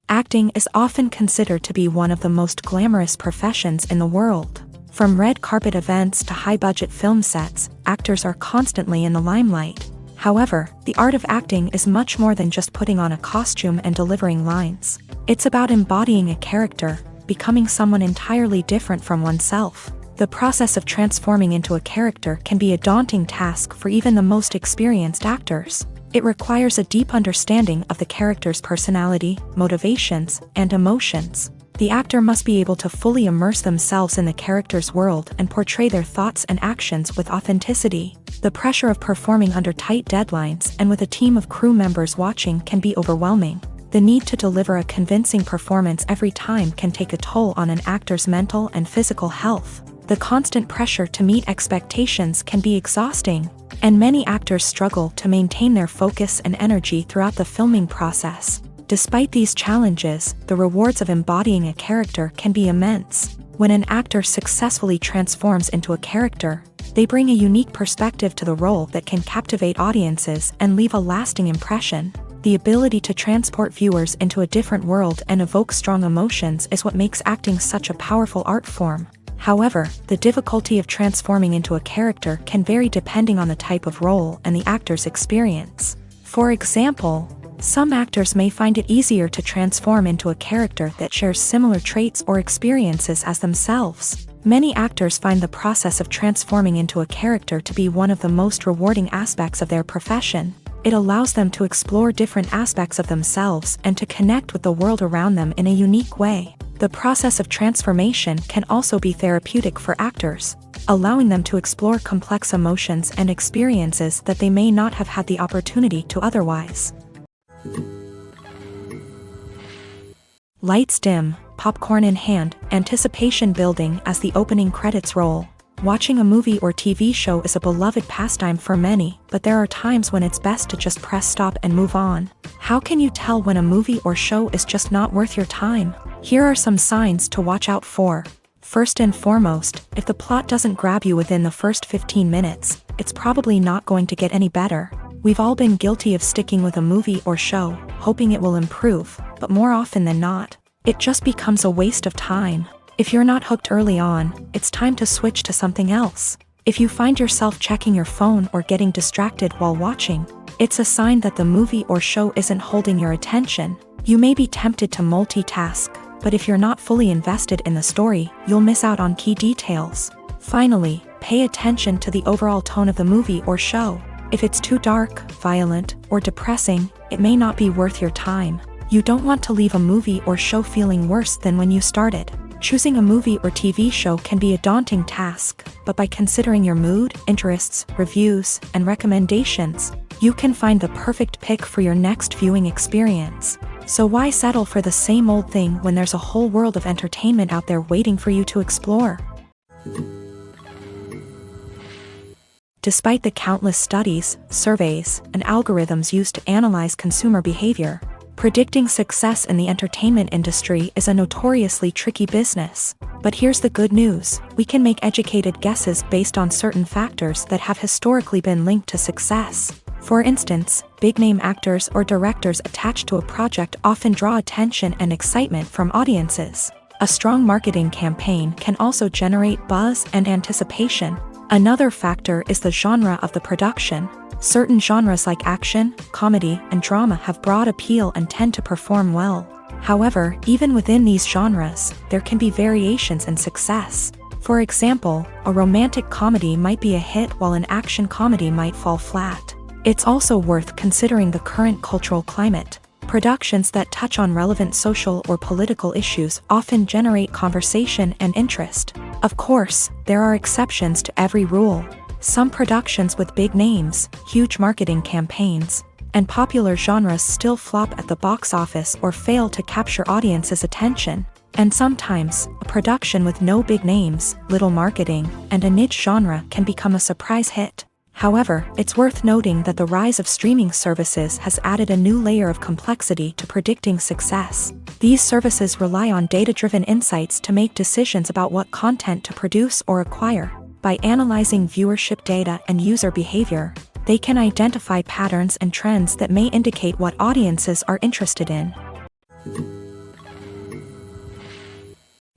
Acting is often considered to be one of the most glamorous professions in the world. From red carpet events to high-budget film sets, actors are constantly in the limelight. However, the art of acting is much more than just putting on a costume and delivering lines. It's about embodying a character, becoming someone entirely different from oneself. The process of transforming into a character can be a daunting task for even the most experienced actors. It requires a deep understanding of the character's personality, motivations, and emotions. The actor must be able to fully immerse themselves in the character's world and portray their thoughts and actions with authenticity. The pressure of performing under tight deadlines and with a team of crew members watching can be overwhelming. The need to deliver a convincing performance every time can take a toll on an actor's mental and physical health. The constant pressure to meet expectations can be exhausting, and many actors struggle to maintain their focus and energy throughout the filming process. Despite these challenges, the rewards of embodying a character can be immense. When an actor successfully transforms into a character, they bring a unique perspective to the role that can captivate audiences and leave a lasting impression. The ability to transport viewers into a different world and evoke strong emotions is what makes acting such a powerful art form. However, the difficulty of transforming into a character can vary depending on the type of role and the actor's experience. For example, some actors may find it easier to transform into a character that shares similar traits or experiences as themselves. Many actors find the process of transforming into a character to be one of the most rewarding aspects of their profession. It allows them to explore different aspects of themselves and to connect with the world around them in a unique way. The process of transformation can also be therapeutic for actors, allowing them to explore complex emotions and experiences that they may not have had the opportunity to otherwise. Lights dim, popcorn in hand, anticipation building as the opening credits roll. Watching a movie or TV show is a beloved pastime for many, but there are times when it's best to just press stop and move on. How can you tell when a movie or show is just not worth your time? Here are some signs to watch out for. First and foremost, if the plot doesn't grab you within the first 15 minutes, it's probably not going to get any better. We've all been guilty of sticking with a movie or show, hoping it will improve, but more often than not, it just becomes a waste of time. If you're not hooked early on, it's time to switch to something else. If you find yourself checking your phone or getting distracted while watching, it's a sign that the movie or show isn't holding your attention. You may be tempted to multitask, but if you're not fully invested in the story, you'll miss out on key details. Finally, pay attention to the overall tone of the movie or show. If it's too dark, violent, or depressing, it may not be worth your time. You don't want to leave a movie or show feeling worse than when you started. Choosing a movie or TV show can be a daunting task, but by considering your mood, interests, reviews, and recommendations, you can find the perfect pick for your next viewing experience. So why settle for the same old thing when there's a whole world of entertainment out there waiting for you to explore? Despite the countless studies, surveys, and algorithms used to analyze consumer behavior, predicting success in the entertainment industry is a notoriously tricky business. But here's the good news: we can make educated guesses based on certain factors that have historically been linked to success. For instance, big-name actors or directors attached to a project often draw attention and excitement from audiences. A strong marketing campaign can also generate buzz and anticipation. Another factor is the genre of the production. Certain genres like action, comedy, and drama have broad appeal and tend to perform well. However, even within these genres, there can be variations in success. For example, a romantic comedy might be a hit while an action comedy might fall flat. It's also worth considering the current cultural climate. Productions that touch on relevant social or political issues often generate conversation and interest. Of course, there are exceptions to every rule. Some productions with big names, huge marketing campaigns, and popular genres still flop at the box office or fail to capture audiences' attention. And sometimes, a production with no big names, little marketing, and a niche genre can become a surprise hit. However, it's worth noting that the rise of streaming services has added a new layer of complexity to predicting success. These services rely on data-driven insights to make decisions about what content to produce or acquire. By analyzing viewership data and user behavior, they can identify patterns and trends that may indicate what audiences are interested in.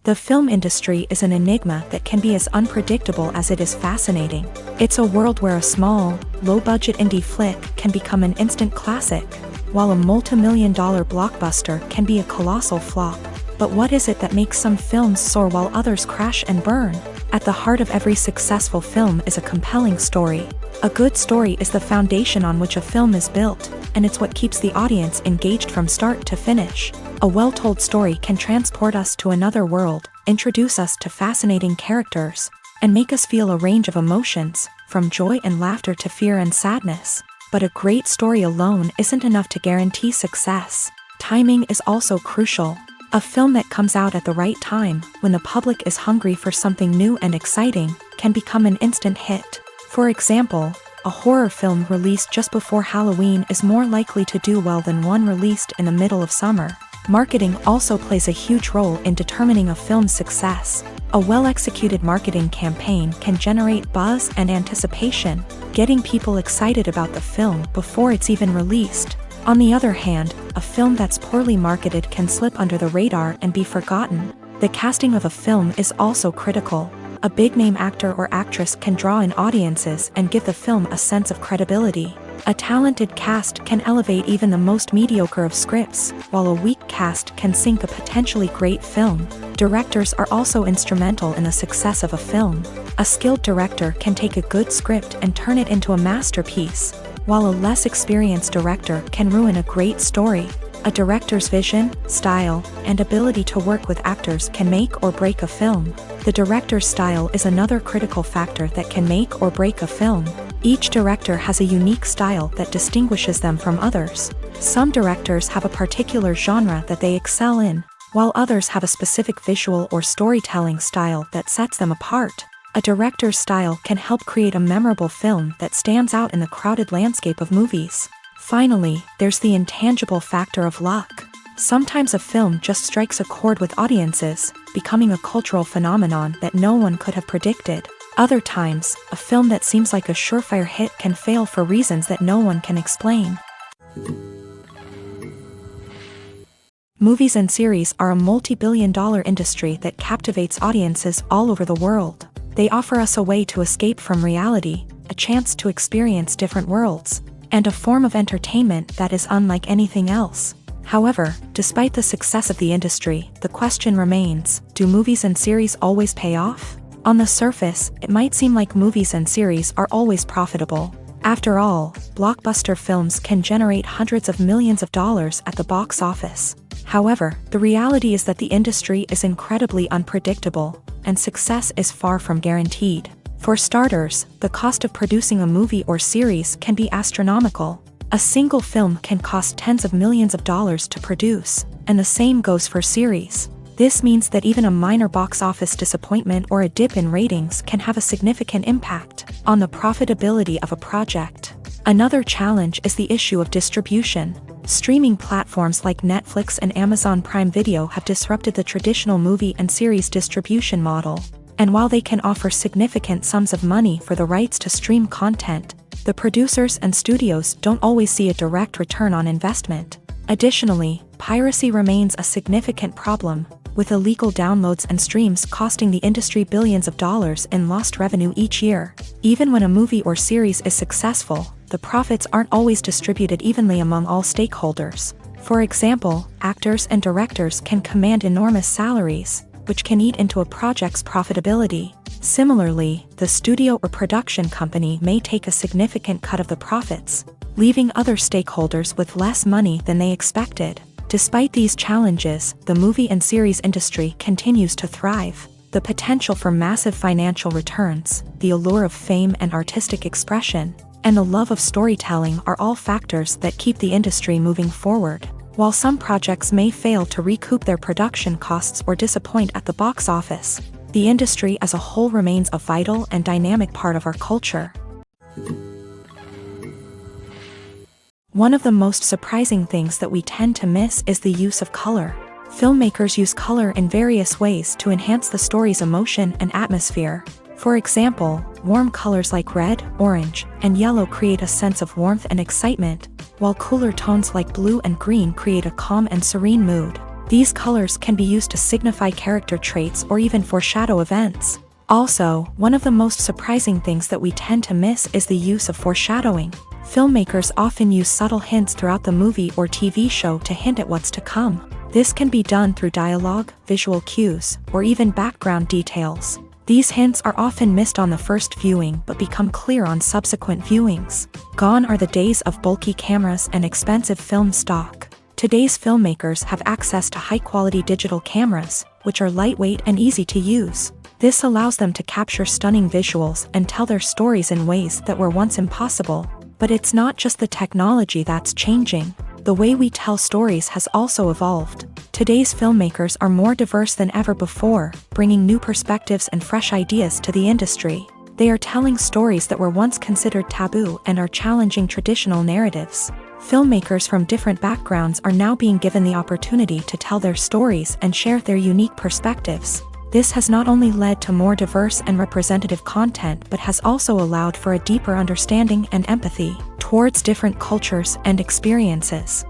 The film industry is an enigma that can be as unpredictable as it is fascinating. It's a world where a small, low-budget indie flick can become an instant classic, while a multi-million-dollar blockbuster can be a colossal flop. But what is it that makes some films soar while others crash and burn? At the heart of every successful film is a compelling story. A good story is the foundation on which a film is built, and it's what keeps the audience engaged from start to finish. A well-told story can transport us to another world, introduce us to fascinating characters, and make us feel a range of emotions, from joy and laughter to fear and sadness. But a great story alone isn't enough to guarantee success. Timing is also crucial. A film that comes out at the right time, when the public is hungry for something new and exciting, can become an instant hit. For example, a horror film released just before Halloween is more likely to do well than one released in the middle of summer. Marketing also plays a huge role in determining a film's success. A well-executed marketing campaign can generate buzz and anticipation, getting people excited about the film before it's even released. On the other hand, a film that's poorly marketed can slip under the radar and be forgotten. The casting of a film is also critical. A big-name actor or actress can draw in audiences and give the film a sense of credibility. A talented cast can elevate even the most mediocre of scripts, while a weak cast can sink a potentially great film. Directors are also instrumental in the success of a film. A skilled director can take a good script and turn it into a masterpiece, while a less experienced director can ruin a great story. A director's vision, style, and ability to work with actors can make or break a film. The director's style is another critical factor that can make or break a film. Each director has a unique style that distinguishes them from others. Some directors have a particular genre that they excel in, while others have a specific visual or storytelling style that sets them apart. A director's style can help create a memorable film that stands out in the crowded landscape of movies. Finally, there's the intangible factor of luck. Sometimes a film just strikes a chord with audiences, becoming a cultural phenomenon that no one could have predicted. Other times, a film that seems like a surefire hit can fail for reasons that no one can explain. Movies and series are a multi-billion-dollar industry that captivates audiences all over the world. They offer us a way to escape from reality, a chance to experience different worlds, and a form of entertainment that is unlike anything else. However, despite the success of the industry, the question remains, do movies and series always pay off? On the surface, it might seem like movies and series are always profitable. After all, blockbuster films can generate hundreds of millions of dollars at the box office. However, the reality is that the industry is incredibly unpredictable, and success is far from guaranteed. For starters, the cost of producing a movie or series can be astronomical. A single film can cost tens of millions of dollars to produce, and the same goes for series. This means that even a minor box office disappointment or a dip in ratings can have a significant impact on the profitability of a project. Another challenge is the issue of distribution. Streaming platforms like Netflix and Amazon Prime Video have disrupted the traditional movie and series distribution model. And while they can offer significant sums of money for the rights to stream content, the producers and studios don't always see a direct return on investment. Additionally, piracy remains a significant problem, with illegal downloads and streams costing the industry billions of dollars in lost revenue each year. Even when a movie or series is successful, the profits aren't always distributed evenly among all stakeholders. For example, actors and directors can command enormous salaries, which can eat into a project's profitability. Similarly, the studio or production company may take a significant cut of the profits, leaving other stakeholders with less money than they expected. Despite these challenges, the movie and series industry continues to thrive. The potential for massive financial returns, the allure of fame and artistic expression, and the love of storytelling are all factors that keep the industry moving forward. While some projects may fail to recoup their production costs or disappoint at the box office, the industry as a whole remains a vital and dynamic part of our culture. One of the most surprising things that we tend to miss is the use of color. Filmmakers use color in various ways to enhance the story's emotion and atmosphere. For example, warm colors like red, orange, and yellow create a sense of warmth and excitement, while cooler tones like blue and green create a calm and serene mood. These colors can be used to signify character traits or even foreshadow events. Also, one of the most surprising things that we tend to miss is the use of foreshadowing. Filmmakers often use subtle hints throughout the movie or TV show to hint at what's to come. This can be done through dialogue, visual cues, or even background details. These hints are often missed on the first viewing but become clear on subsequent viewings. Gone are the days of bulky cameras and expensive film stock. Today's filmmakers have access to high-quality digital cameras, which are lightweight and easy to use. This allows them to capture stunning visuals and tell their stories in ways that were once impossible. But it's not just the technology that's changing. The way we tell stories has also evolved. Today's filmmakers are more diverse than ever before, bringing new perspectives and fresh ideas to the industry. They are telling stories that were once considered taboo and are challenging traditional narratives. Filmmakers from different backgrounds are now being given the opportunity to tell their stories and share their unique perspectives. This has not only led to more diverse and representative content but has also allowed for a deeper understanding and empathy towards different cultures and experiences.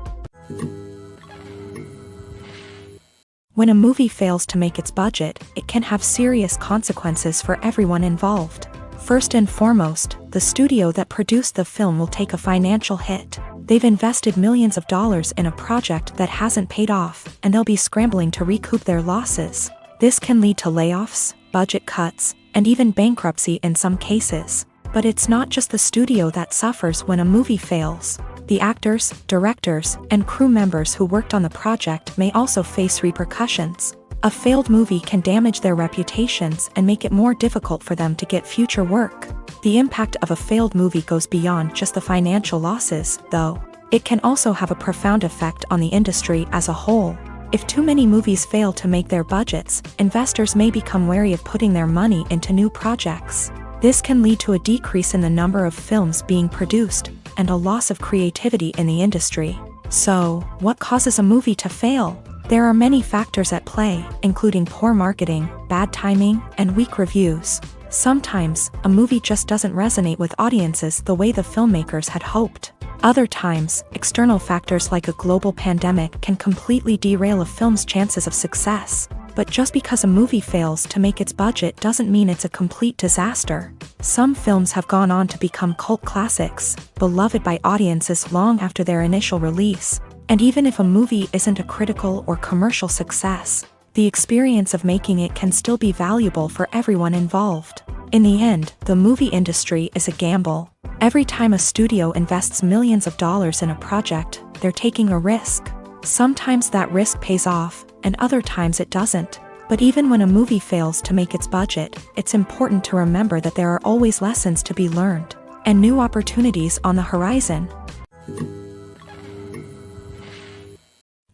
When a movie fails to make its budget, it can have serious consequences for everyone involved. First and foremost, the studio that produced the film will take a financial hit. They've invested millions of dollars in a project that hasn't paid off, and they'll be scrambling to recoup their losses. This can lead to layoffs, budget cuts, and even bankruptcy in some cases. But it's not just the studio that suffers when a movie fails. The actors, directors, and crew members who worked on the project may also face repercussions. A failed movie can damage their reputations and make it more difficult for them to get future work. The impact of a failed movie goes beyond just the financial losses, though. It can also have a profound effect on the industry as a whole. If too many movies fail to make their budgets, investors may become wary of putting their money into new projects. This can lead to a decrease in the number of films being produced, and a loss of creativity in the industry. So, what causes a movie to fail? There are many factors at play, including poor marketing, bad timing, and weak reviews. Sometimes, a movie just doesn't resonate with audiences the way the filmmakers had hoped. Other times, external factors like a global pandemic can completely derail a film's chances of success. But just because a movie fails to make its budget doesn't mean it's a complete disaster. Some films have gone on to become cult classics, beloved by audiences long after their initial release. And even if a movie isn't a critical or commercial success, the experience of making it can still be valuable for everyone involved. In the end, the movie industry is a gamble. Every time a studio invests millions of dollars in a project, they're taking a risk. Sometimes that risk pays off, and other times it doesn't. But even when a movie fails to make its budget, it's important to remember that there are always lessons to be learned, and new opportunities on the horizon.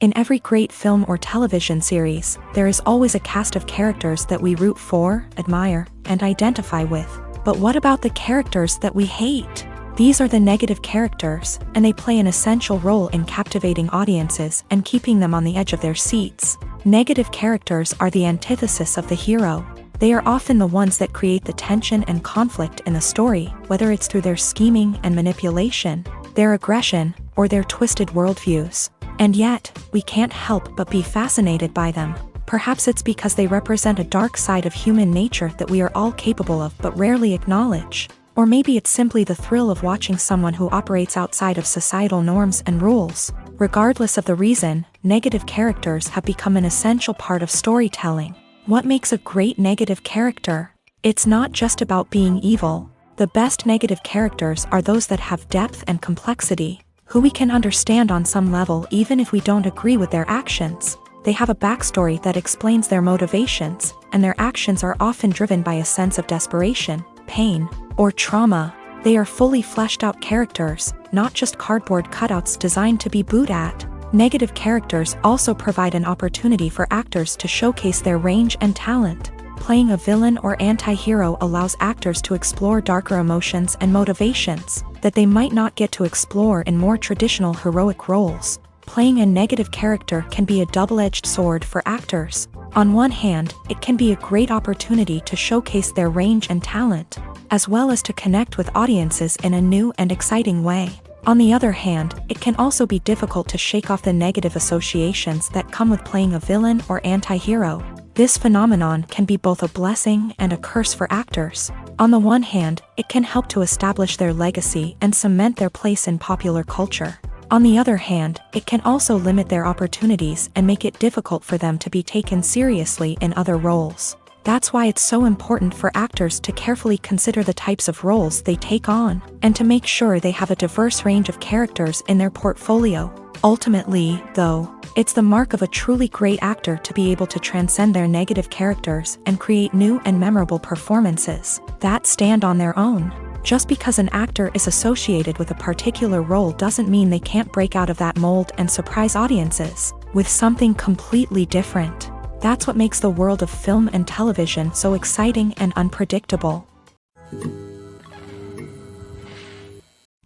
In every great film or television series, there is always a cast of characters that we root for, admire, and identify with. But what about the characters that we hate? These are the negative characters, and they play an essential role in captivating audiences and keeping them on the edge of their seats. Negative characters are the antithesis of the hero. They are often the ones that create the tension and conflict in the story, whether it's through their scheming and manipulation, their aggression, or their twisted worldviews. And yet, we can't help but be fascinated by them. Perhaps it's because they represent a dark side of human nature that we are all capable of but rarely acknowledge. Or maybe it's simply the thrill of watching someone who operates outside of societal norms and rules. Regardless of the reason, negative characters have become an essential part of storytelling. What makes a great negative character? It's not just about being evil. The best negative characters are those that have depth and complexity, who we can understand on some level even if we don't agree with their actions. They have a backstory that explains their motivations, and their actions are often driven by a sense of desperation, pain, or trauma. They are fully fleshed out characters, not just cardboard cutouts designed to be booed at. Negative characters also provide an opportunity for actors to showcase their range and talent. Playing a villain or anti-hero allows actors to explore darker emotions and motivations that they might not get to explore in more traditional heroic roles. Playing a negative character can be a double-edged sword for actors. On one hand, it can be a great opportunity to showcase their range and talent, as well as to connect with audiences in a new and exciting way. On the other hand, it can also be difficult to shake off the negative associations that come with playing a villain or anti-hero. This phenomenon can be both a blessing and a curse for actors. On the one hand, it can help to establish their legacy and cement their place in popular culture. On the other hand, it can also limit their opportunities and make it difficult for them to be taken seriously in other roles. That's why it's so important for actors to carefully consider the types of roles they take on, and to make sure they have a diverse range of characters in their portfolio. Ultimately, though, it's the mark of a truly great actor to be able to transcend their negative characters and create new and memorable performances that stand on their own. Just because an actor is associated with a particular role doesn't mean they can't break out of that mold and surprise audiences with something completely different. That's what makes the world of film and television so exciting and unpredictable.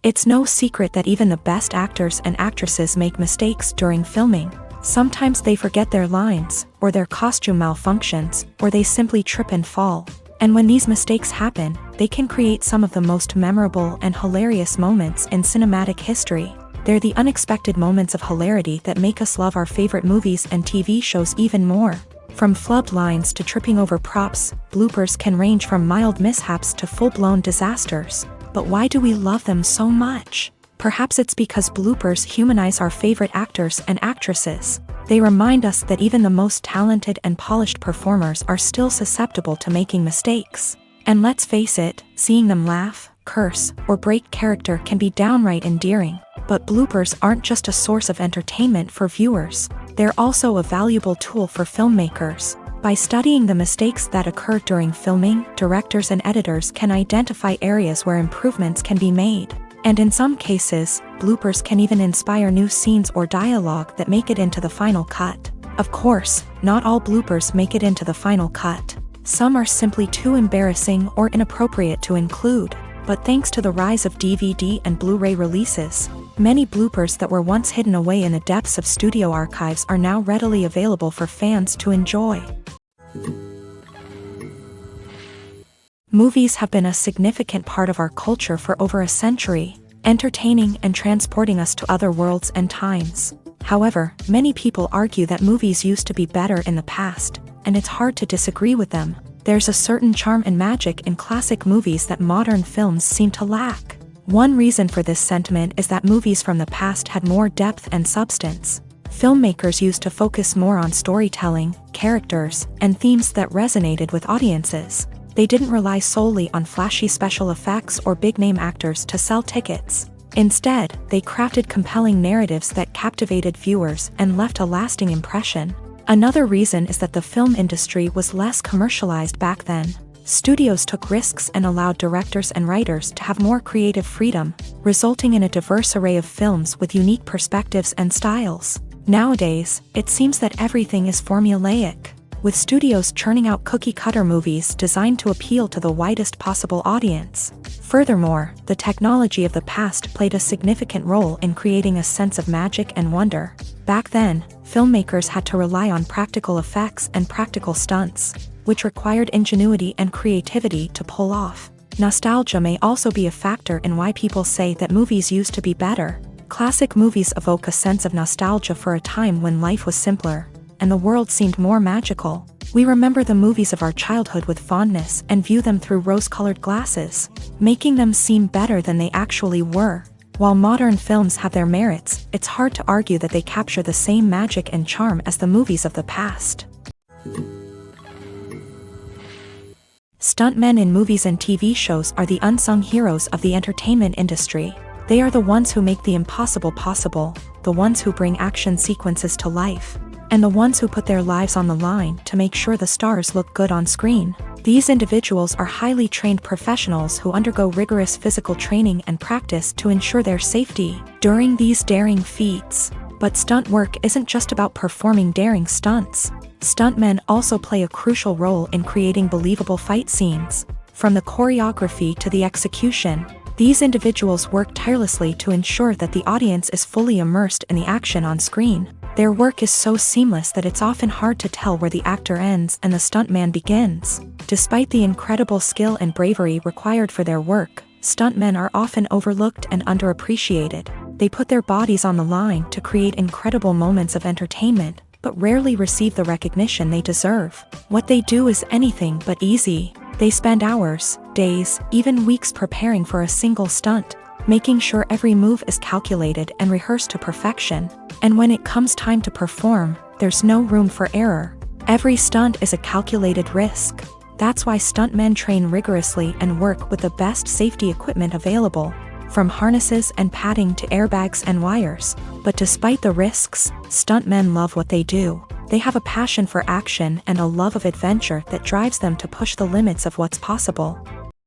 It's no secret that even the best actors and actresses make mistakes during filming. Sometimes they forget their lines, or their costume malfunctions, or they simply trip and fall. And when these mistakes happen, they can create some of the most memorable and hilarious moments in cinematic history. They're the unexpected moments of hilarity that make us love our favorite movies and TV shows even more. From flubbed lines to tripping over props, bloopers can range from mild mishaps to full-blown disasters. But why do we love them so much? Perhaps it's because bloopers humanize our favorite actors and actresses. They remind us that even the most talented and polished performers are still susceptible to making mistakes. And let's face it, seeing them laugh, curse, or break character can be downright endearing. But bloopers aren't just a source of entertainment for viewers. They're also a valuable tool for filmmakers. By studying the mistakes that occur during filming, directors and editors can identify areas where improvements can be made. And in some cases, bloopers can even inspire new scenes or dialogue that make it into the final cut. Of course, not all bloopers make it into the final cut. Some are simply too embarrassing or inappropriate to include. But thanks to the rise of DVD and Blu-ray releases, many bloopers that were once hidden away in the depths of studio archives are now readily available for fans to enjoy. Movies have been a significant part of our culture for over a century, entertaining and transporting us to other worlds and times. However, many people argue that movies used to be better in the past, and it's hard to disagree with them. There's a certain charm and magic in classic movies that modern films seem to lack. One reason for this sentiment is that movies from the past had more depth and substance. Filmmakers used to focus more on storytelling, characters, and themes that resonated with audiences. They didn't rely solely on flashy special effects or big-name actors to sell tickets. Instead, they crafted compelling narratives that captivated viewers and left a lasting impression. Another reason is that the film industry was less commercialized back then. Studios took risks and allowed directors and writers to have more creative freedom, resulting in a diverse array of films with unique perspectives and styles. Nowadays, it seems that everything is formulaic, with studios churning out cookie-cutter movies designed to appeal to the widest possible audience. Furthermore, the technology of the past played a significant role in creating a sense of magic and wonder. Back then, filmmakers had to rely on practical effects and practical stunts, which required ingenuity and creativity to pull off. Nostalgia may also be a factor in why people say that movies used to be better. Classic movies evoke a sense of nostalgia for a time when life was simpler, and the world seemed more magical. We remember the movies of our childhood with fondness and view them through rose-colored glasses, making them seem better than they actually were. While modern films have their merits, it's hard to argue that they capture the same magic and charm as the movies of the past. Stuntmen in movies and TV shows are the unsung heroes of the entertainment industry. They are the ones who make the impossible possible, the ones who bring action sequences to life, and the ones who put their lives on the line to make sure the stars look good on screen. These individuals are highly trained professionals who undergo rigorous physical training and practice to ensure their safety during these daring feats. But stunt work isn't just about performing daring stunts. Stuntmen also play a crucial role in creating believable fight scenes. From the choreography to the execution, these individuals work tirelessly to ensure that the audience is fully immersed in the action on screen. Their work is so seamless that it's often hard to tell where the actor ends and the stuntman begins. Despite the incredible skill and bravery required for their work, stuntmen are often overlooked and underappreciated. They put their bodies on the line to create incredible moments of entertainment, but rarely receive the recognition they deserve. What they do is anything but easy. They spend hours, days, even weeks preparing for a single stunt, making sure every move is calculated and rehearsed to perfection. And when it comes time to perform, there's no room for error. Every stunt is a calculated risk. That's why stuntmen train rigorously and work with the best safety equipment available, from harnesses and padding to airbags and wires. But despite the risks, stuntmen love what they do. They have a passion for action and a love of adventure that drives them to push the limits of what's possible.